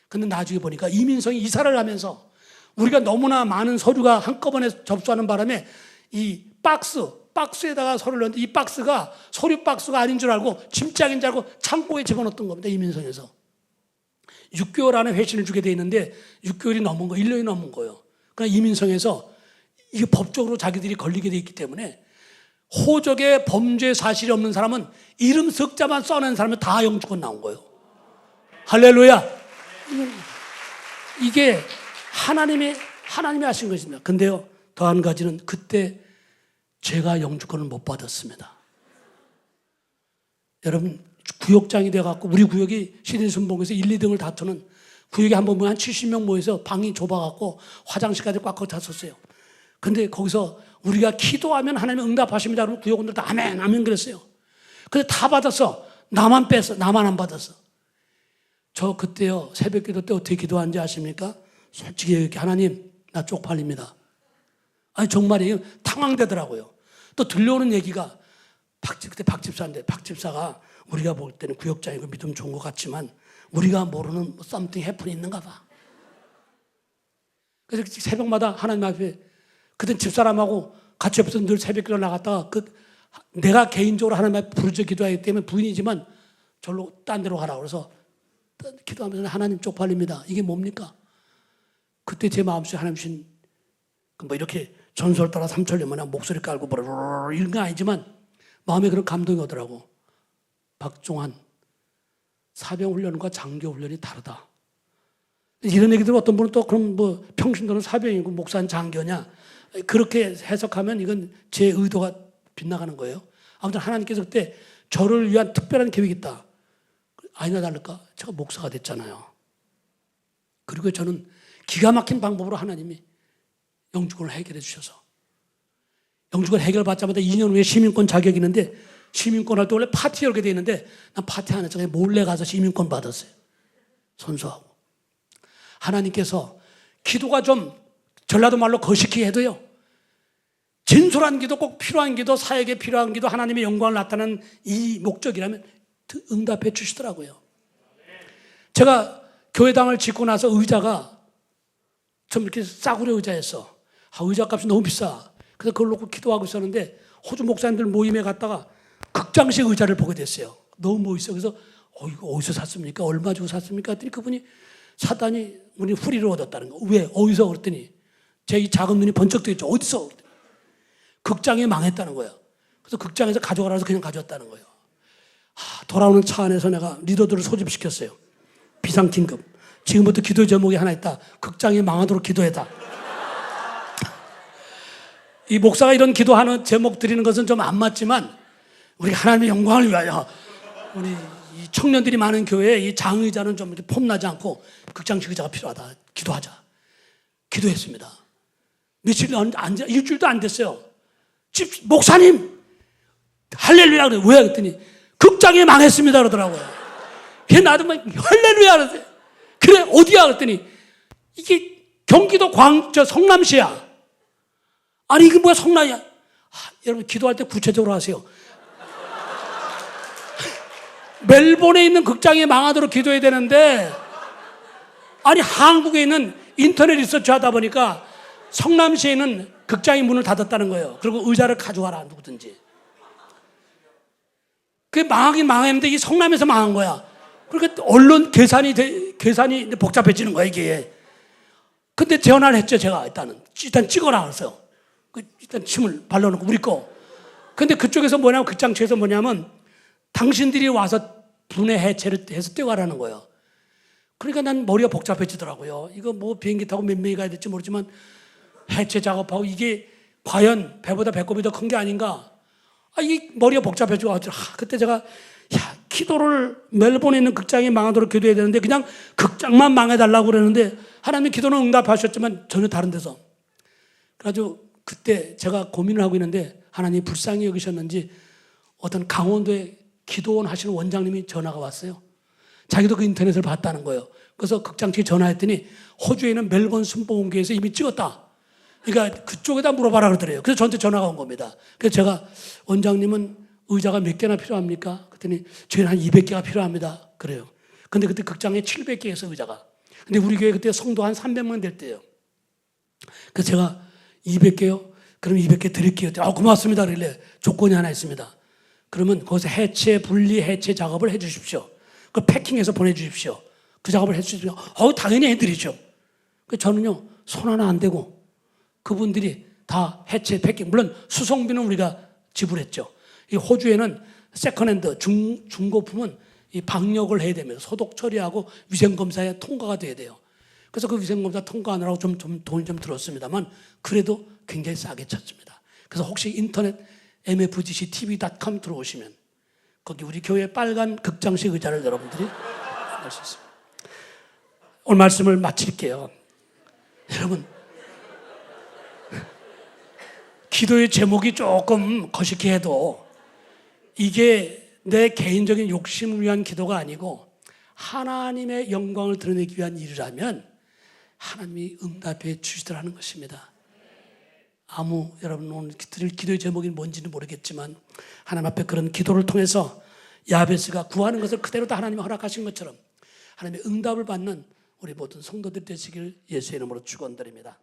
근데 나중에 보니까 이민성이 이사를 하면서 우리가 너무나 많은 서류가 한꺼번에 접수하는 바람에 이 박스에다가 서류를 넣는데 이 박스가 서류 박스가 아닌 줄 알고 짐짝인 줄 알고 창고에 집어넣었던 겁니다. 이민성에서. 6개월 안에 회신을 주게 돼 있는데 6개월이 넘은 거, 1년이 넘은 거예요. 그러니까 이민성에서 이게 법적으로 자기들이 걸리게 돼 있기 때문에 호적에 범죄 사실이 없는 사람은 이름 석자만 써낸 사람은 다 영주권 나온 거예요. 할렐루야. 이게 하나님이 하신 것입니다. 근데요, 더 한 가지는 그때 제가 영주권을 못 받았습니다. 여러분, 구역장이 돼갖고 우리 구역이 시드니 순복음에서 1, 2등을 다투는 구역에 한 번 보면 한 70명 모여서 방이 좁아갖고 화장실까지 꽉 찼었어요. 근데 거기서 우리가 기도하면 하나님 응답하십니다. 그러면 구역원들 다 아멘, 아멘 그랬어요. 근데 다 받았어. 나만 뺐어. 나만 안 받았어. 저 그때요, 새벽 기도 때 어떻게 기도하는지 아십니까? 솔직히 이렇게 하나님, 나 쪽팔립니다. 아니, 정말이에요. 당황되더라고요. 또 들려오는 얘기가 그때 박 집사인데, 박 집사가 우리가 볼 때는 구역장이고 믿음 좋은 것 같지만 우리가 모르는 something happen 있는가 봐. 그래서 새벽마다 하나님 앞에 그땐 집사람하고 같이 옆에서 늘 새벽 기도 나갔다가 내가 개인적으로 하나님 앞에 부르짖어 기도하기 때문에 부인이지만 절로 딴 데로 가라고 그래서 기도하면서 하나님 쪽팔립니다. 이게 뭡니까? 그때 제 마음속에 하나님 주신 뭐 이렇게 전설 따라 삼천리면 목소리 깔고 뭐라 이런 건 아니지만 마음에 그런 감동이 오더라고. 박종환 사병훈련과 장교훈련이 다르다. 이런 얘기들 어떤 분은 또 그럼 뭐 평신도는 사병이고 목사는 장교냐 그렇게 해석하면 이건 제 의도가 빗나가는 거예요. 아무튼 하나님께서 그때 저를 위한 특별한 계획이 있다. 아니나 다를까 제가 목사가 됐잖아요. 그리고 저는 기가 막힌 방법으로 하나님이 영주권을 해결해 주셔서 영주권 해결받자마자 2년 후에 시민권 자격이 있는데 시민권 할 때 원래 파티 열게 돼 있는데 난 파티 안 했죠. 몰래 가서 시민권 받았어요. 선수하고. 하나님께서 기도가 좀 전라도 말로 거시기 해도요. 진솔한 기도, 꼭 필요한 기도, 사역에 필요한 기도, 하나님의 영광을 나타내는 이 목적이라면 응답해 주시더라고요. 제가 교회당을 짓고 나서 의자가 좀 이렇게 싸구려 의자였어. 의자값이 너무 비싸. 그래서 그걸 놓고 기도하고 있었는데 호주 목사님들 모임에 갔다가 극장식 의자를 보게 됐어요. 너무 멋있어. 그래서 이거 어디서 샀습니까? 얼마 주고 샀습니까? 했더니 그분이 사단이 우리 후리를 얻었다는 거. 왜? 어디서? 그랬더니 제 이 작은 눈이 번쩍 뜨겠죠. 어디서? 그랬더니 극장이 망했다는 거예요. 그래서 극장에서 가져가라 해서 그냥 가져왔다는 거예요. 돌아오는 차 안에서 내가 리더들을 소집시켰어요. 비상긴급. 지금부터 기도 제목이 하나 있다. 극장이 망하도록 기도해다. 이 목사가 이런 기도하는 제목 드리는 것은 좀 안 맞지만 우리 하나님의 영광을 위하여 우리 이 청년들이 많은 교회에 이 장의자는 좀 이렇게 폼나지 않고 극장식 의자가 필요하다. 기도하자. 기도했습니다. 며칠 일주일도 안 됐어요. 목사님 할렐루야 그래. 왜? 그랬더니 극장이 망했습니다 그러더라고요. 그래 나도 막 할렐루야 그러세요. 그래 어디야? 그랬더니 이게 경기도 성남시야. 아니 이게 뭐야 성남이야. 여러분 기도할 때 구체적으로 하세요. 멜본에 있는 극장이 망하도록 기도해야 되는데 아니 한국에 있는 인터넷 리서치 하다 보니까 성남시에 있는 극장이 문을 닫았다는 거예요. 그리고 의자를 가져와라 누구든지. 그게 망하긴 망했는데 이 성남에서 망한 거야. 그러니까 언론 계산이 복잡해지는 거야 이게. 근데 전화를 했죠 제가 일단 찍어라 그래서 일단 침을 발라놓고 우리 거. 근데 그쪽에서 뭐냐면 극장 측에서 뭐냐면 당신들이 와서 분해 해체를 해서 떼가라는 거예요. 그러니까 난 머리가 복잡해지더라고요. 이거 뭐 비행기 타고 몇 명이 가야 될지 모르지만 해체 작업하고 이게 과연 배보다 배꼽이 더 큰 게 아닌가? 이게 머리가 복잡해지고 그때 제가 기도를 멜본에 있는 극장이 망하도록 기도해야 되는데 그냥 극장만 망해달라고 그러는데 하나님 기도는 응답하셨지만 전혀 다른 데서. 그래가지고 그때 제가 고민을 하고 있는데 하나님이 불쌍히 여기셨는지 어떤 강원도에 기도원 하시는 원장님이 전화가 왔어요. 자기도 그 인터넷을 봤다는 거예요. 그래서 극장 측에 전화했더니 호주에 있는 멜번 순복음교회에서 이미 찍었다. 그러니까 그쪽에다 물어봐라 그러더래요. 그래서 저한테 전화가 온 겁니다. 그래서 제가 원장님은 의자가 몇 개나 필요합니까? 그랬더니 저희는 한 200개가 필요합니다. 그래요. 근데 그때 극장에 700개에서 의자가. 근데 우리 교회 그때 성도 한 300명 될 때예요. 그래서 제가 200개요? 그럼 200개 드릴게요. 고맙습니다. 그러길래 조건이 하나 있습니다. 그러면 거기서 분리 해체 작업을 해 주십시오. 그 패킹해서 보내주십시오. 그 작업을 해 주십시오. 당연히 해드리죠. 저는요, 손 하나 안 대고 그분들이 다 해체, 패킹, 물론 수송비는 우리가 지불했죠. 이 호주에는 세컨핸드, 중고품은 이 방역을 해야 됩니다. 소독 처리하고 위생검사에 통과가 돼야 돼요. 그래서 그 위생검사 통과하느라고 돈이 좀 들었습니다만 그래도 굉장히 싸게 쳤습니다. 그래서 혹시 인터넷 mfgctv.com 들어오시면 거기 우리 교회 빨간 극장식 의자를 여러분들이 알 수 있습니다. 오늘 말씀을 마칠게요. 여러분, 기도의 제목이 조금 거시기 해도 이게 내 개인적인 욕심을 위한 기도가 아니고 하나님의 영광을 드러내기 위한 일이라면 하나님이 응답해 주시더라는 것입니다. 여러분 오늘 드릴 기도의 제목이 뭔지는 모르겠지만 하나님 앞에 그런 기도를 통해서 야베스가 구하는 것을 그대로 다 하나님이 허락하신 것처럼 하나님의 응답을 받는 우리 모든 성도들 되시길 예수의 이름으로 축원드립니다.